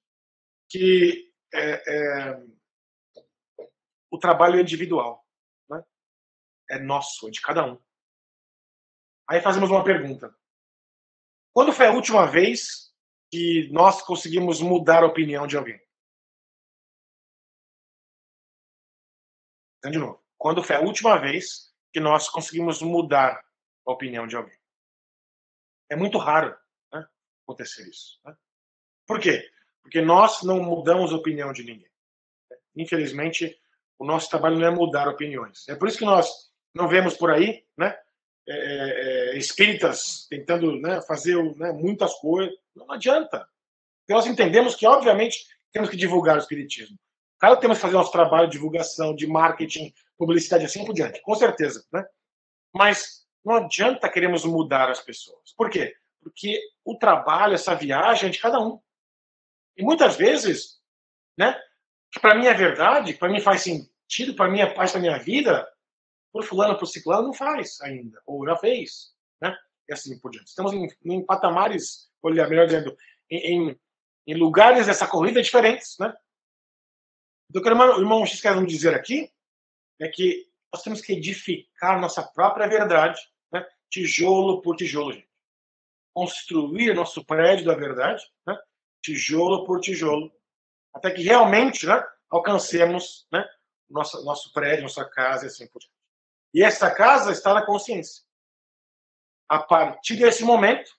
A: que o trabalho é individual, né? É nosso, é de cada um. Aí fazemos uma pergunta. Quando foi a última vez que nós conseguimos mudar a opinião de alguém? Então, de novo. Quando foi a última vez que nós conseguimos mudar a opinião de alguém? É muito raro, né, acontecer isso. Né? Por quê? Porque nós não mudamos a opinião de ninguém. Infelizmente, o nosso trabalho não é mudar opiniões. É por isso que nós não vemos por aí, né, espíritas tentando, né, fazer, né, muitas coisas. Não adianta. Porque nós entendemos que, obviamente, temos que divulgar o espiritismo. Claro que temos que fazer nosso trabalho de divulgação, de marketing, publicidade, assim por diante. Com certeza. Né? Mas não adianta queremos mudar as pessoas. Por quê? Porque o trabalho, essa viagem é de cada um. E muitas vezes, né, que para mim é verdade, para mim faz sentido, para mim é paz para minha vida, por fulano, por ciclano, não faz ainda, ou já fez, né? E assim por diante. Estamos em patamares, melhor dizendo, em lugares dessa corrida diferentes, né? Então, o que o irmão X quer nos dizer aqui é que nós temos que edificar nossa própria verdade, né? Tijolo por tijolo, gente. Construir nosso prédio da verdade, né? Tijolo por tijolo, até que realmente, né, alcancemos, né, nosso prédio, nossa casa e assim por diante. E essa casa está na consciência. A partir desse momento,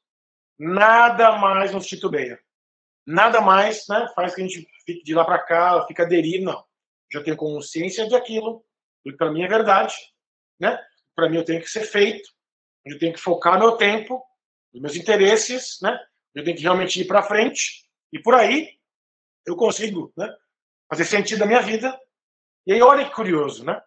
A: nada mais nos titubeia. Nada mais, né, faz que a gente fique de lá para cá, fique aderido, não. Já tenho consciência daquilo, do que para mim é verdade, né? Para mim eu tenho que ser feito, eu tenho que focar meu tempo, os meus interesses, né? Eu tenho que realmente ir para frente, e por aí eu consigo, né, fazer sentido da minha vida. E aí, olha que curioso, né?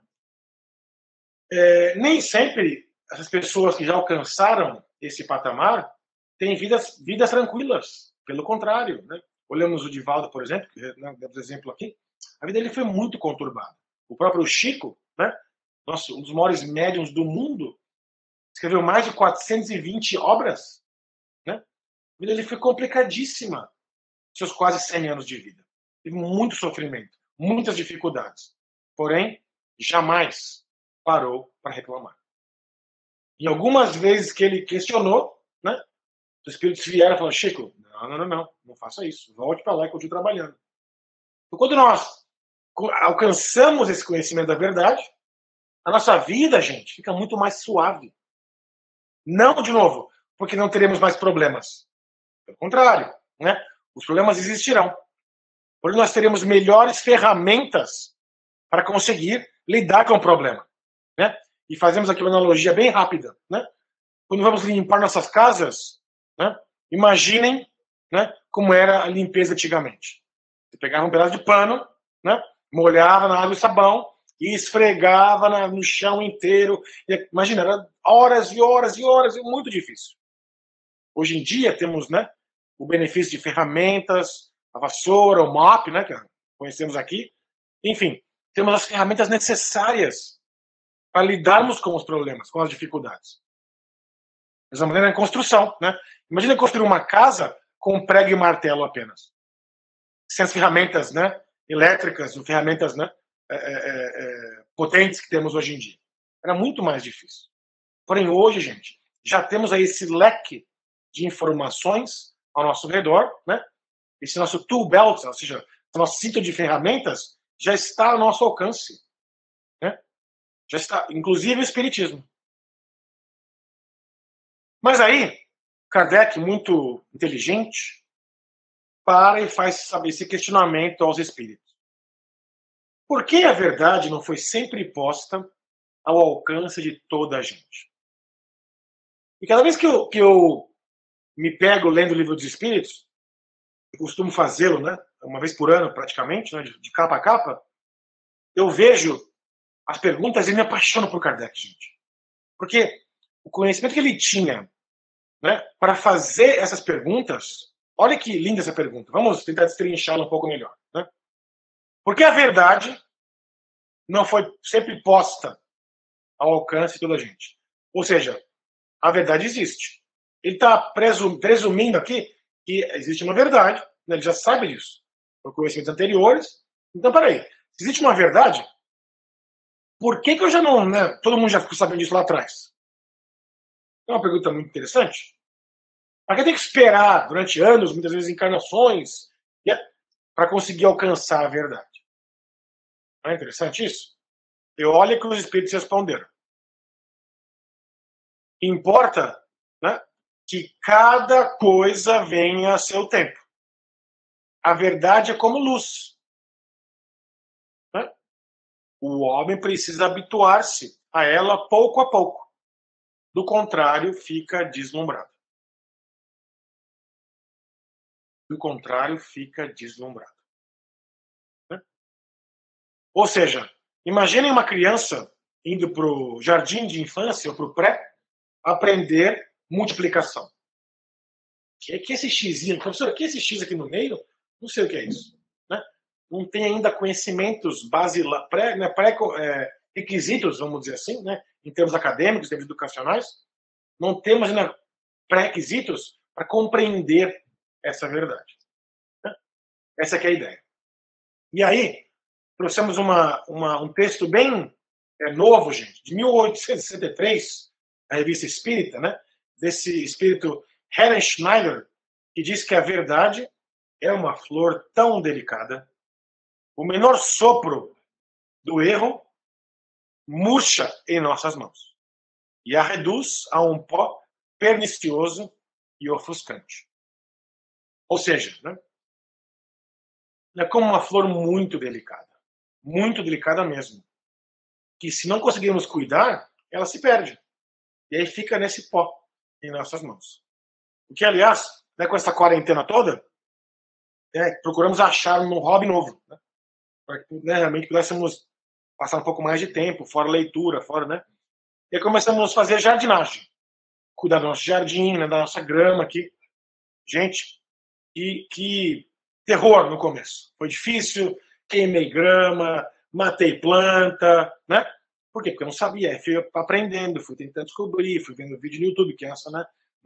A: Nem sempre essas pessoas que já alcançaram esse patamar têm vidas tranquilas. Pelo contrário, né? Olhamos o Divaldo, por exemplo, que demos exemplo aqui, a vida dele foi muito conturbada. O próprio Chico, né, um dos maiores médiums do mundo, escreveu mais de 420 obras. Né? A vida dele foi complicadíssima, seus quase 100 anos de vida. Teve muito sofrimento, muitas dificuldades. Porém, jamais parou para reclamar. E algumas vezes que ele questionou, né, os espíritos vieram e falaram: Chico, não faça isso, volte para lá e continue trabalhando. Então, quando nós alcançamos esse conhecimento da verdade, a nossa vida, gente, fica muito mais suave. Não, de novo, porque não teremos mais problemas. Pelo contrário, né? Os problemas existirão. Porém, nós teremos melhores ferramentas para conseguir lidar com o problema. Né? E fazemos aqui uma analogia bem rápida. Né? quando vamos limpar nossas casas, né, imaginem, né, como era a limpeza antigamente. Você pegava um pedaço de pano, né, molhava na água e sabão e esfregava no chão inteiro. Imagina, era horas e horas e horas, e muito difícil. Hoje em dia temos, né, o benefício de ferramentas, a vassoura, o mop, né, que conhecemos aqui. Enfim, temos as ferramentas necessárias para lidarmos com os problemas, com as dificuldades. Dessa maneira, é construção, né? Imagina construir uma casa com prego e martelo apenas. Sem as ferramentas, né, elétricas, ou ferramentas, né, potentes que temos hoje em dia. Era muito mais difícil. Porém, hoje, gente, já temos aí esse leque de informações ao nosso redor, né? Esse nosso tool belt, ou seja, o nosso cinto de ferramentas, já está ao nosso alcance, né? Já está, inclusive o espiritismo. Mas aí, Kardec, muito inteligente, para e faz saber esse questionamento aos espíritos. Por que a verdade não foi sempre posta ao alcance de toda a gente? E cada vez que eu me pego lendo o Livro dos Espíritos, eu costumo fazê-lo, né, uma vez por ano praticamente, né, de capa a capa, eu vejo as perguntas e me apaixono por Kardec, gente. Porque o conhecimento que ele tinha, né, para fazer essas perguntas, olha que linda essa pergunta, vamos tentar destrinchá-la um pouco melhor. Né? Porque a verdade não foi sempre posta ao alcance de toda a gente. Ou seja, a verdade existe. Ele está presumindo aqui que existe uma verdade, né? Ele já sabe disso, por conhecimentos anteriores. Então, peraí, se existe uma verdade, por que eu já não... Né, todo mundo já ficou sabendo disso lá atrás? É uma pergunta muito interessante. Para que tem que esperar durante anos, muitas vezes encarnações, para conseguir alcançar a verdade? Não é interessante isso? E olha que os espíritos responderam. Importa, né, que cada coisa venha a seu tempo. A verdade é como luz. Né? O homem precisa habituar-se a ela pouco a pouco. Do contrário, fica deslumbrado. Do contrário, fica deslumbrado. Né? Ou seja, imaginem uma criança indo para o jardim de infância ou para o pré aprender multiplicação. O que é esse xizinho? Professor, o que é esse x aqui no meio? Não sei o que é isso. Né? Não tem ainda conhecimentos requisitos, vamos dizer assim, né? Em termos acadêmicos, em termos educacionais. Não temos ainda pré-requisitos para compreender essa verdade. Né? Essa é a ideia. E aí, trouxemos um texto bem novo, gente, de 1863, a Revista Espírita, né? Desse espírito Helen Schneider, que diz que a verdade é uma flor tão delicada, o menor sopro do erro murcha em nossas mãos e a reduz a um pó pernicioso e ofuscante. Ou seja, né, é como uma flor muito delicada mesmo, que se não conseguirmos cuidar, ela se perde. E aí fica nesse pó em nossas mãos. O que, aliás, né, com essa quarentena toda, procuramos achar um hobby novo, né, para que realmente pudéssemos passar um pouco mais de tempo, fora leitura, fora, né? E aí começamos a fazer jardinagem. Cuidar do nosso jardim, né, da nossa grama aqui. Gente, que terror no começo. Foi difícil, queimei grama, matei planta, né? Por quê? Porque eu não sabia. Fui aprendendo, fui tentando descobrir, fui vendo vídeo no YouTube, que é essa, né,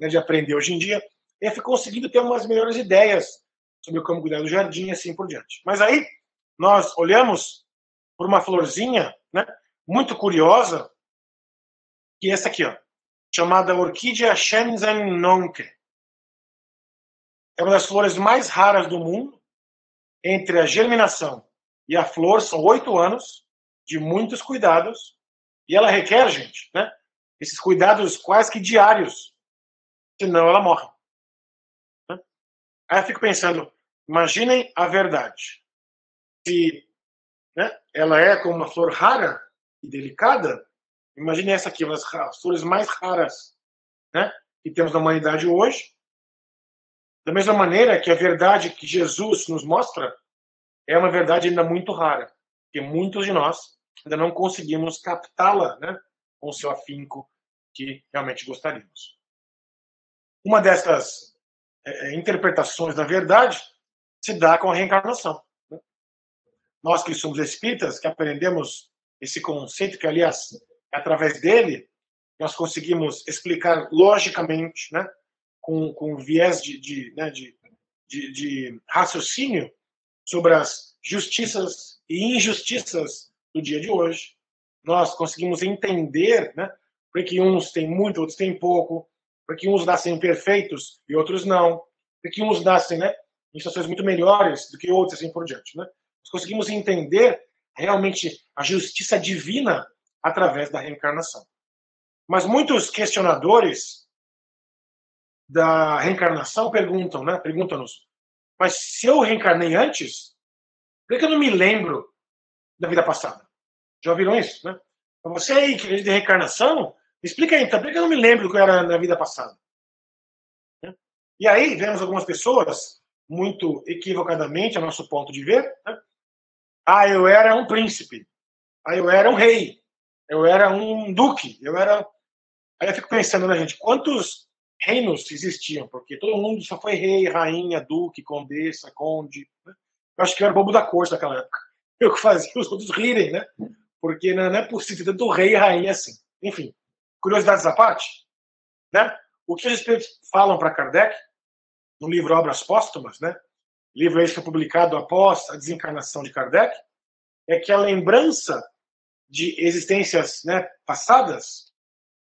A: de aprender hoje em dia. E aí fui conseguindo ter umas melhores ideias sobre como cuidar do jardim e assim por diante. Mas aí, nós olhamos por uma florzinha, né, muito curiosa, que é essa aqui, ó, chamada Orquídea Shenzhen Nonke. É uma das flores mais raras do mundo. Entre a germinação e a flor são 8 anos de muitos cuidados. E ela requer, gente, né, esses cuidados quase que diários, senão ela morre. Né? Aí eu fico pensando, imaginem a verdade. Se, né, ela é como uma flor rara e delicada, imagine essa aqui, uma das flores mais raras, né, que temos na humanidade hoje. Da mesma maneira que a verdade que Jesus nos mostra é uma verdade ainda muito rara, porque muitos de nós ainda não conseguimos captá-la, né, com o seu afinco que realmente gostaríamos. Uma dessas interpretações da verdade se dá com a reencarnação. Né? Nós que somos espíritas, que aprendemos esse conceito, que, aliás, através dele, nós conseguimos explicar logicamente, né, com viés de raciocínio sobre as justiças e injustiças do dia de hoje. Nós conseguimos entender, né, porque uns têm muito, outros têm pouco, porque uns nascem perfeitos e outros não, porque uns nascem, né, em situações muito melhores do que outros, assim por diante. Né? Nós conseguimos entender realmente a justiça divina através da reencarnação. Mas muitos questionadores da reencarnação perguntam, né, perguntam-nos, mas se eu reencarnei antes, por que eu não me lembro da vida passada? Já ouviram isso, né? Você aí que de reencarnação, me explica aí, então, por que eu não me lembro do que eu era na vida passada? E aí vemos algumas pessoas, muito equivocadamente, a nosso ponto de ver, né? Ah, eu era um príncipe. Ah, eu era um rei. Eu era um duque. Eu era... Aí eu fico pensando, né, gente, quantos reinos existiam? Porque todo mundo só foi rei, rainha, duque, condessa, conde. Né? Eu acho que eu era bobo da corte naquela época. Eu que fazia os outros rirem, né? Porque não é possível ter tanto rei e rainha assim. Enfim, curiosidades à parte, né? O que os espíritos falam para Kardec, no livro Obras Póstumas, né? Livro esse que foi publicado após a desencarnação de Kardec, é que a lembrança de existências, né, passadas,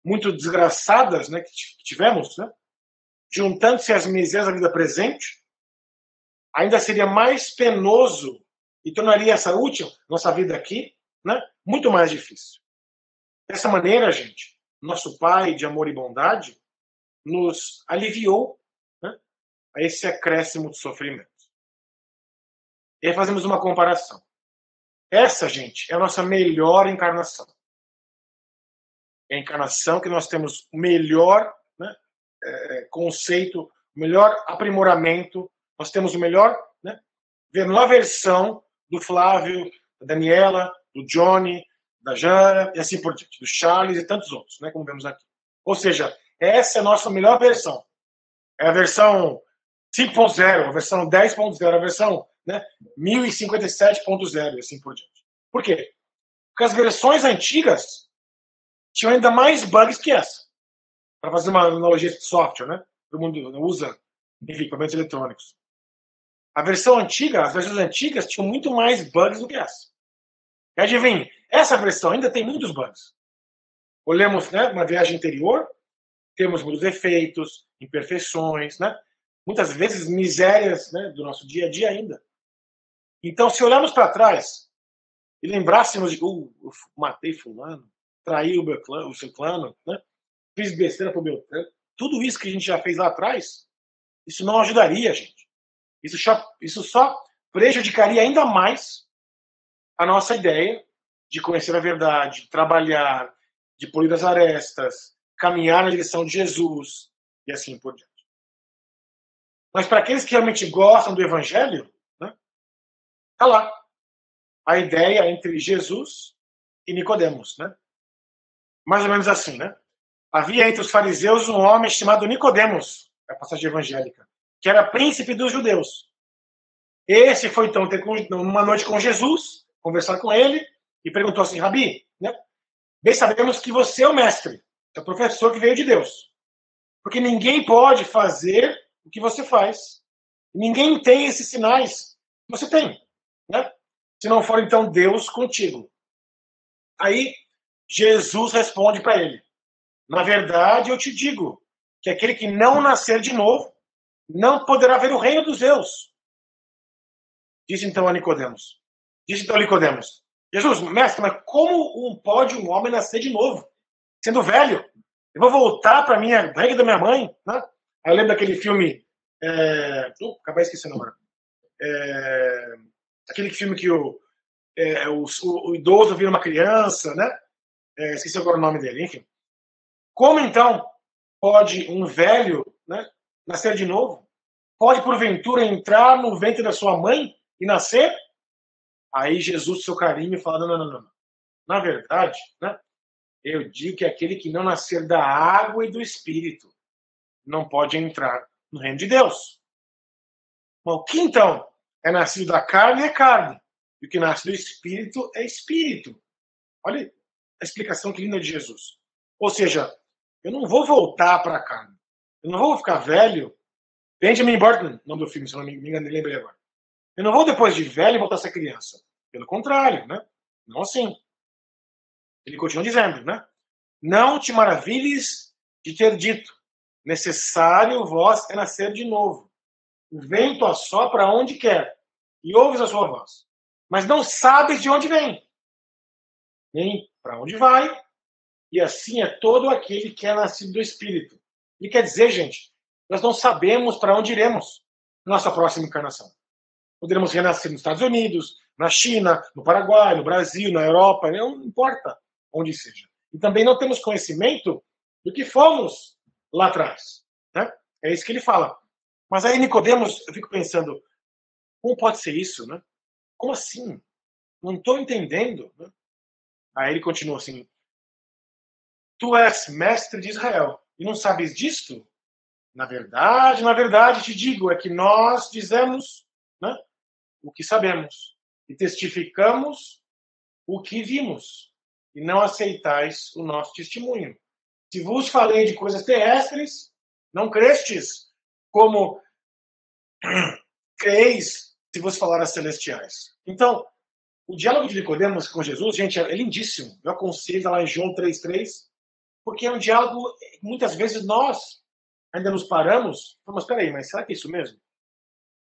A: muito desgraçadas, né, que tivemos, né, juntando-se às misérias da vida presente, ainda seria mais penoso e tornaria essa última, nossa vida aqui, né, muito mais difícil. Dessa maneira, gente, nosso Pai de amor e bondade nos aliviou, né, a esse acréscimo de sofrimento. E aí fazemos uma comparação. Essa, gente, é a nossa melhor encarnação. É a encarnação que nós temos o melhor, né, conceito, o melhor aprimoramento, nós temos o melhor, né, melhor versão do Flávio, da Daniela, do Johnny, da Jana, e assim por diante, do Charles e tantos outros, né, como vemos aqui. Ou seja, essa é a nossa melhor versão. É a versão 5.0, a versão 10.0, a versão, né, 1057.0 e assim por diante. Por quê? Porque as versões antigas tinham ainda mais bugs que essa. Para fazer uma analogia de software, né? Todo mundo usa, enfim, equipamentos eletrônicos. A versão antiga, as versões antigas tinham muito mais bugs do que essa. E adivinha, essa versão ainda tem muitos bugs. Olhamos, né, uma viagem anterior, temos muitos defeitos, imperfeições, né? Muitas vezes misérias, né, do nosso dia a dia ainda. Então, se olharmos para trás e lembrássemos de eu matei fulano, traí o seu clã, né? Fiz besteira pro Beltrano, tudo isso que a gente já fez lá atrás, isso não ajudaria, gente. Isso só prejudicaria ainda mais a nossa ideia de conhecer a verdade, de trabalhar, de polir as arestas, caminhar na direção de Jesus e assim por diante. Mas para aqueles que realmente gostam do Evangelho, né, tá lá a ideia entre Jesus e Nicodemos, né? Mais ou menos assim, né? Havia entre os fariseus um homem chamado Nicodemos, a passagem evangélica, que era príncipe dos judeus. Esse foi então ter uma noite com Jesus, conversar com ele e perguntou assim: Rabi, né? Bem sabemos que você é o mestre, é o professor que veio de Deus, porque ninguém pode fazer o que você faz, ninguém tem esses sinais que você tem, né? Se não for então Deus contigo. Aí Jesus responde para ele: na verdade, eu te digo que aquele que não nascer de novo não poderá ver o reino dos céus. Disse então a Nicodemos. Jesus, mestre, mas como pode um homem nascer de novo? Sendo velho? Eu vou voltar para a barriga da minha mãe? Né? Aí eu lembro daquele filme... acabei esquecendo agora. Aquele filme que o idoso vira uma criança, né? Esqueci agora o nome dele, enfim. Como então Pode um velho, né, nascer de novo? Pode, porventura, entrar no ventre da sua mãe e nascer? Aí Jesus, seu carinho, fala, não, não, não, não. Na verdade, né, eu digo que aquele que não nascer da água e do Espírito não pode entrar no reino de Deus. Mas o que então é nascido da carne é carne, e o que nasce do Espírito é Espírito. Olha a explicação que linda de Jesus. Ou seja, eu não vou voltar para a carne. Eu não vou ficar velho. Benjamin Button, nome do filme, se não me engano, lembrei agora. Eu não vou, depois de velho, voltar a ser criança. Pelo contrário, né? Não assim. Ele continua dizendo, né? Não te maravilhes de ter dito, necessário vós é nascer de novo. O vento assopra onde quer, e ouves a sua voz. Mas não sabes de onde vem, nem para onde vai, e assim é todo aquele que é nascido do Espírito. E quer dizer, gente, nós não sabemos para onde iremos na nossa próxima encarnação. Poderemos renascer nos Estados Unidos, na China, no Paraguai, no Brasil, na Europa, não importa onde seja. E também não temos conhecimento do que fomos lá atrás. Né? É isso que ele fala. Mas aí, Nicodemos, eu fico pensando, como pode ser isso? Né? Como assim? Não estou entendendo. Né? Aí ele continua assim, tu és mestre de Israel e não sabes disto? Na verdade, te digo, é que nós dizemos, né, o que sabemos e testificamos o que vimos e não aceitais o nosso testemunho. Se vos falei de coisas terrestres, não crestes, como creis se vos falar as celestiais. Então, o diálogo de Nicodemos com Jesus, gente, é lindíssimo. Eu aconselho lá em João 3,3, porque é um diálogo, muitas vezes nós ainda nos paramos, mas peraí, mas será que é isso mesmo?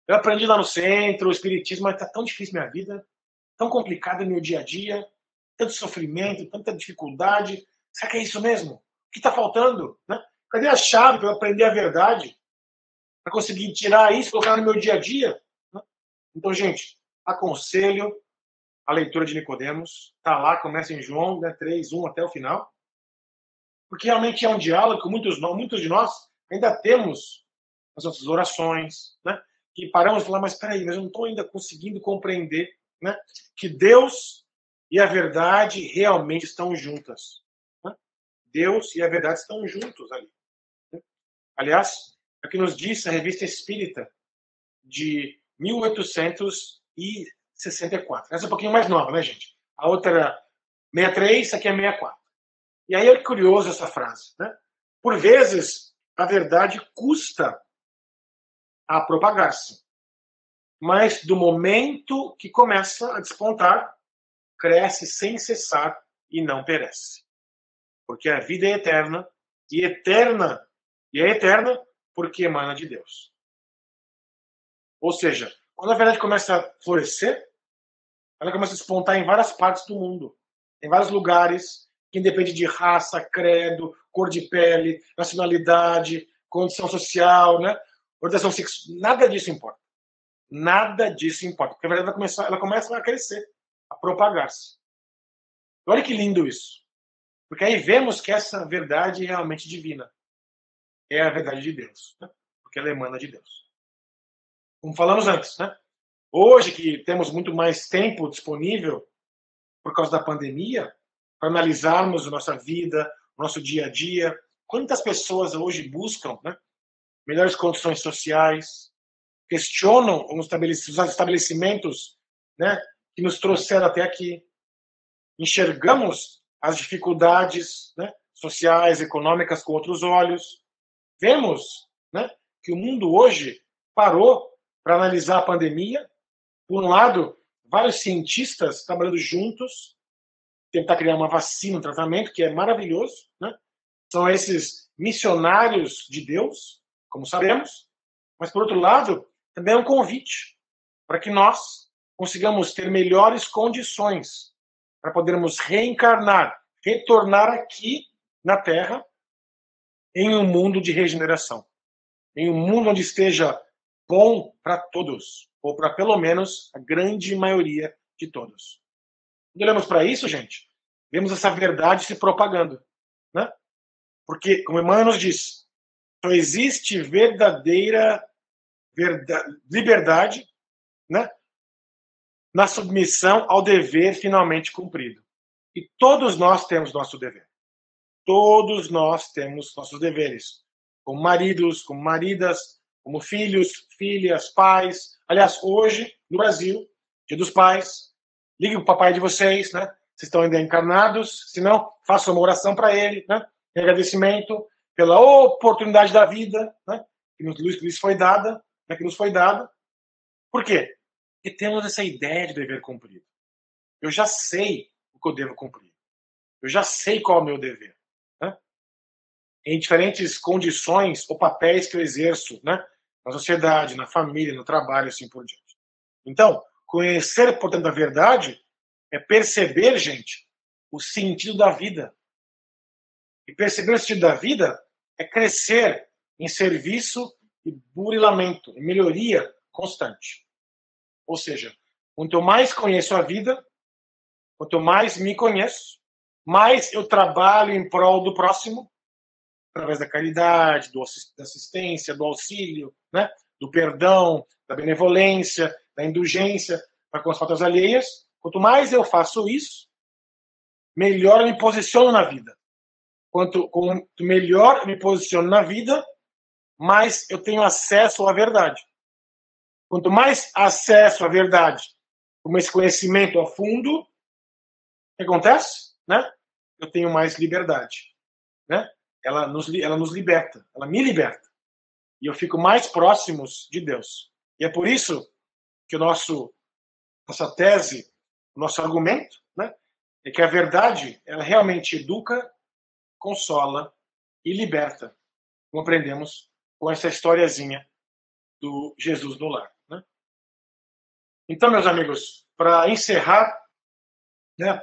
A: Eu aprendi lá no centro, o espiritismo, mas está tão difícil minha vida, tão complicado no meu dia a dia, tanto sofrimento, tanta dificuldade. Será que é isso mesmo? O que está faltando? Né? Cadê a chave para eu aprender a verdade? Para conseguir tirar isso e colocar no meu dia a dia? Né? Então, gente, aconselho a leitura de Nicodemos. Está lá, começa em João, né, 3:1 até o final. Porque realmente é um diálogo que muitos de nós ainda temos nas nossas orações, né? Que paramos e falamos, mas peraí, mas eu não estou ainda conseguindo compreender, né? Que Deus e a verdade realmente estão juntas. Né? Deus e a verdade estão juntos ali. Né? Aliás, é o que nos diz a Revista Espírita de 1864. Essa é um pouquinho mais nova, né, gente? A outra era 63, essa aqui é 64. E aí é curioso essa frase, né? Por vezes, a verdade custa a propagar-se. Mas do momento que começa a despontar, cresce sem cessar e não perece. Porque a vida é eterna e é eterna porque emana de Deus. Ou seja, quando a verdade começa a florescer, ela começa a despontar em várias partes do mundo, em vários lugares, que independe de raça, credo, cor de pele, nacionalidade, condição social, né? Orientação sexual, nada disso importa. Nada disso importa, porque a verdade ela começa a crescer, a propagar-se. Olha que lindo isso. Porque aí vemos que essa verdade é realmente divina. É a verdade de Deus, né? Porque ela emana de Deus. Como falamos antes, né? Hoje que temos muito mais tempo disponível por causa da pandemia, para analisarmos a nossa vida, o nosso dia a dia, quantas pessoas hoje buscam, né, melhores condições sociais, questionam os estabelecimentos, né, que nos trouxeram até aqui, enxergamos as dificuldades, né, sociais, econômicas com outros olhos, vemos, né, que o mundo hoje parou para analisar a pandemia. Por um lado, vários cientistas trabalhando juntos, tentar criar uma vacina, um tratamento, que é maravilhoso, né? São esses missionários de Deus, como sabemos, mas, por outro lado, também é um convite para que nós consigamos ter melhores condições para podermos reencarnar, retornar aqui na Terra em um mundo de regeneração, em um mundo onde esteja bom para todos, ou para pelo menos a grande maioria de todos. Quando olhamos para isso, gente, vemos essa verdade se propagando, né? Porque, como Emmanuel nos diz, Só existe verdadeira liberdade, né, na submissão ao dever finalmente cumprido. E todos nós temos nosso dever. Todos nós temos nossos deveres. Como maridos, como maridas, como filhos, filhas, pais. Aliás, hoje, no Brasil, Dia dos Pais, ligue para o papai de vocês, né? Vocês estão ainda encarnados, se não, faça uma oração para ele, né? Em agradecimento pela oportunidade da vida, né? Que nos foi dada, né? Que nos foi dada. Por quê? Porque temos essa ideia de dever cumprido. Eu já sei o que eu devo cumprir. Eu já sei qual é o meu dever, né? Em diferentes condições ou papéis que eu exerço, né? Na sociedade, na família, no trabalho, assim por diante. Então, conhecer, portanto, a verdade é perceber, gente, o sentido da vida. E perceber o sentido da vida é crescer em serviço e burilamento, em melhoria constante. Ou seja, quanto eu mais conheço a vida, quanto mais me conheço, mais eu trabalho em prol do próximo, através da caridade, da assistência, do auxílio, né? Do perdão, da benevolência, da indulgência para com as faltas alheias. Quanto mais eu faço isso, melhor eu me posiciono na vida. Quanto melhor eu me posiciono na vida, mais eu tenho acesso à verdade. Quanto mais acesso à verdade, com esse conhecimento a fundo, o que acontece? Né? Eu tenho mais liberdade. Né? Ela nos liberta, ela me liberta. E eu fico mais próximos de Deus. E é por isso que nossa tese, o nosso argumento, né, é que a verdade, ela realmente educa, consola e liberta, como aprendemos com essa historiazinha do Jesus no lar. Né? Então, meus amigos, para encerrar, né,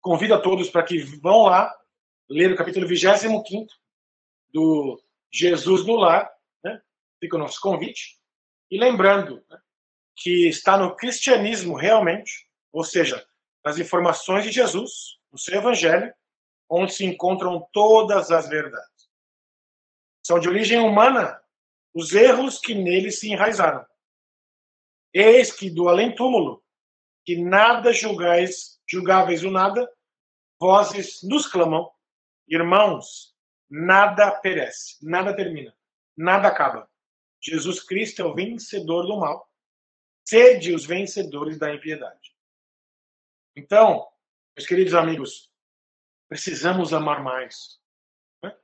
A: convido a todos para que vão lá ler o capítulo 25 do Jesus no lar, né? Fica o nosso convite. E lembrando, né, que está no cristianismo realmente, ou seja, nas informações de Jesus, no seu evangelho, onde se encontram todas as verdades. São de origem humana os erros que nele se enraizaram. Eis que do além-túmulo, que nada julgáveis o nada, vozes nos clamam, irmãos, nada perece, nada termina, nada acaba. Jesus Cristo é o vencedor do mal. Sede os vencedores da impiedade. Então, meus queridos amigos, precisamos amar mais. Né?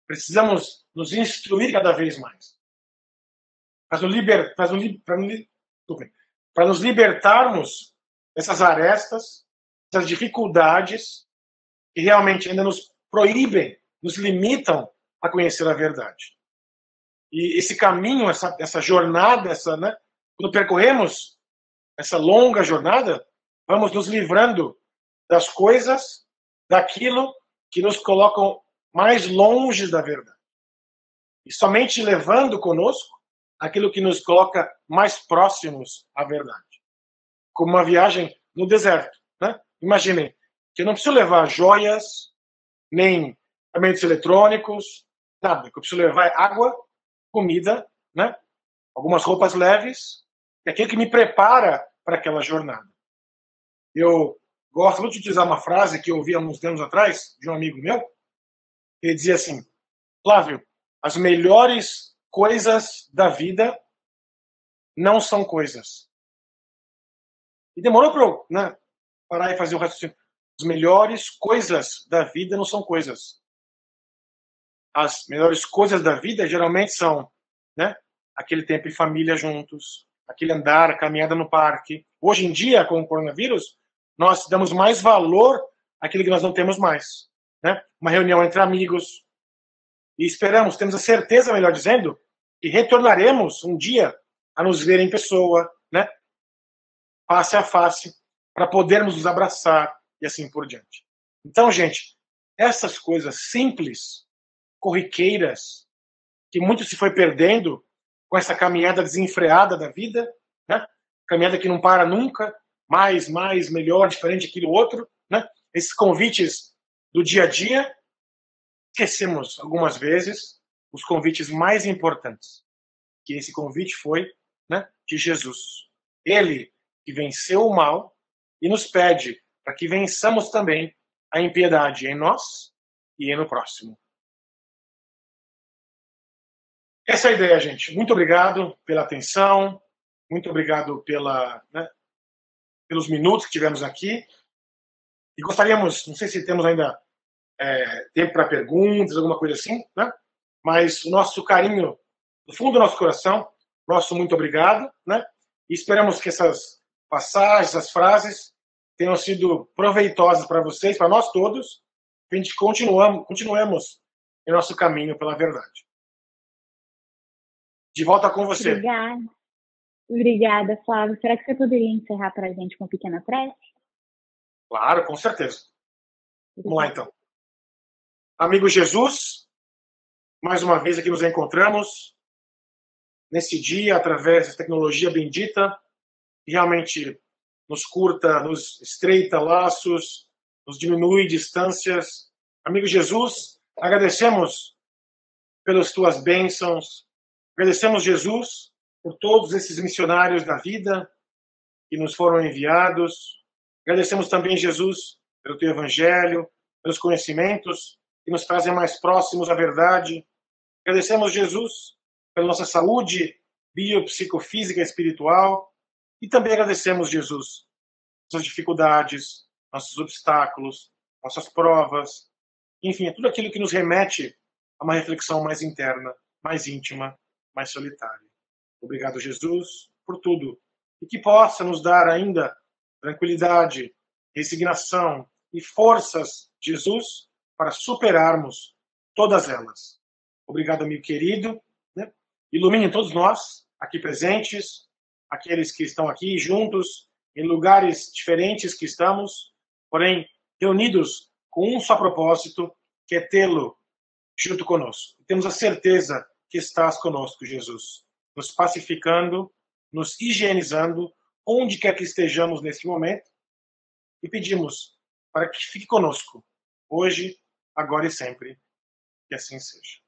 A: Precisamos nos instruir cada vez mais. Para nos libertarmos dessas arestas, dessas dificuldades que realmente ainda nos proíbem, nos limitam a conhecer a verdade. E esse caminho, essa jornada, né, quando percorremos essa longa jornada, vamos nos livrando das coisas, daquilo que nos colocam mais longe da verdade. E somente levando conosco aquilo que nos coloca mais próximos à verdade. Como uma viagem no deserto. Né? Imaginem que eu não preciso levar joias, nem equipamentos eletrônicos, nada. O que eu preciso levar é água, comida, né? Algumas roupas leves, é aquilo que me prepara para aquela jornada. Eu gosto muito de utilizar uma frase que eu ouvi há uns anos atrás, de um amigo meu, ele dizia assim: Flávio, as melhores coisas da vida não são coisas. E demorou para eu, né, parar e fazer o raciocínio. As melhores coisas da vida não são coisas. As melhores coisas da vida geralmente são, né, aquele tempo em família juntos, aquele andar, a caminhada no parque. Hoje em dia, com o coronavírus, nós damos mais valor àquilo que nós não temos mais. Né? Uma reunião entre amigos. E esperamos, temos a certeza, melhor dizendo, que retornaremos um dia a nos ver em pessoa, né? Face a face, para podermos nos abraçar e assim por diante. Então, gente, essas coisas simples, corriqueiras, que muito se foi perdendo com essa caminhada desenfreada da vida, né? Caminhada que não para nunca, mais, melhor, diferente aquilo outro, né? Esses convites do dia a dia, esquecemos algumas vezes, os convites mais importantes, que esse convite foi, né, de Jesus. Ele que venceu o mal e nos pede para que vençamos também a impiedade em nós e no próximo. Essa é a ideia, gente. Muito obrigado pela atenção, muito obrigado pelos minutos que tivemos aqui. E gostaríamos, não sei se temos ainda tempo para perguntas, alguma coisa assim, né? Mas o nosso carinho, do fundo do nosso coração, nosso muito obrigado, né? E esperamos que essas passagens, essas frases tenham sido proveitosas para vocês, para nós todos, que a gente continuemos em nosso caminho pela verdade. De volta com você.
B: Obrigada. Obrigada, Flávio. Será que você poderia encerrar para a gente com uma pequena prece?
A: Claro, com certeza. Vamos lá, então. Amigo Jesus, mais uma vez aqui nos encontramos, nesse dia, através da tecnologia bendita, que realmente nos curta, nos estreita laços, nos diminui distâncias. Amigo Jesus, agradecemos pelas tuas bênçãos, agradecemos, Jesus, por todos esses missionários da vida que nos foram enviados. Agradecemos também, Jesus, pelo teu evangelho, pelos conhecimentos que nos trazem mais próximos à verdade. Agradecemos, Jesus, pela nossa saúde biopsicofísica e espiritual. E também agradecemos, Jesus, nossas dificuldades, nossos obstáculos, nossas provas, enfim, tudo aquilo que nos remete a uma reflexão mais interna, mais íntima, mais solitária. Obrigado, Jesus, por tudo. E que possa nos dar ainda tranquilidade, resignação e forças, Jesus, para superarmos todas elas. Obrigado, amigo querido. Né? Ilumine todos nós, aqui presentes, aqueles que estão aqui juntos, em lugares diferentes que estamos, porém reunidos com um só propósito, que é tê-lo junto conosco. Temos a certeza que estás conosco, Jesus, nos pacificando, nos higienizando, onde quer que estejamos nesse momento, e pedimos para que fique conosco, hoje, agora e sempre. Que assim seja.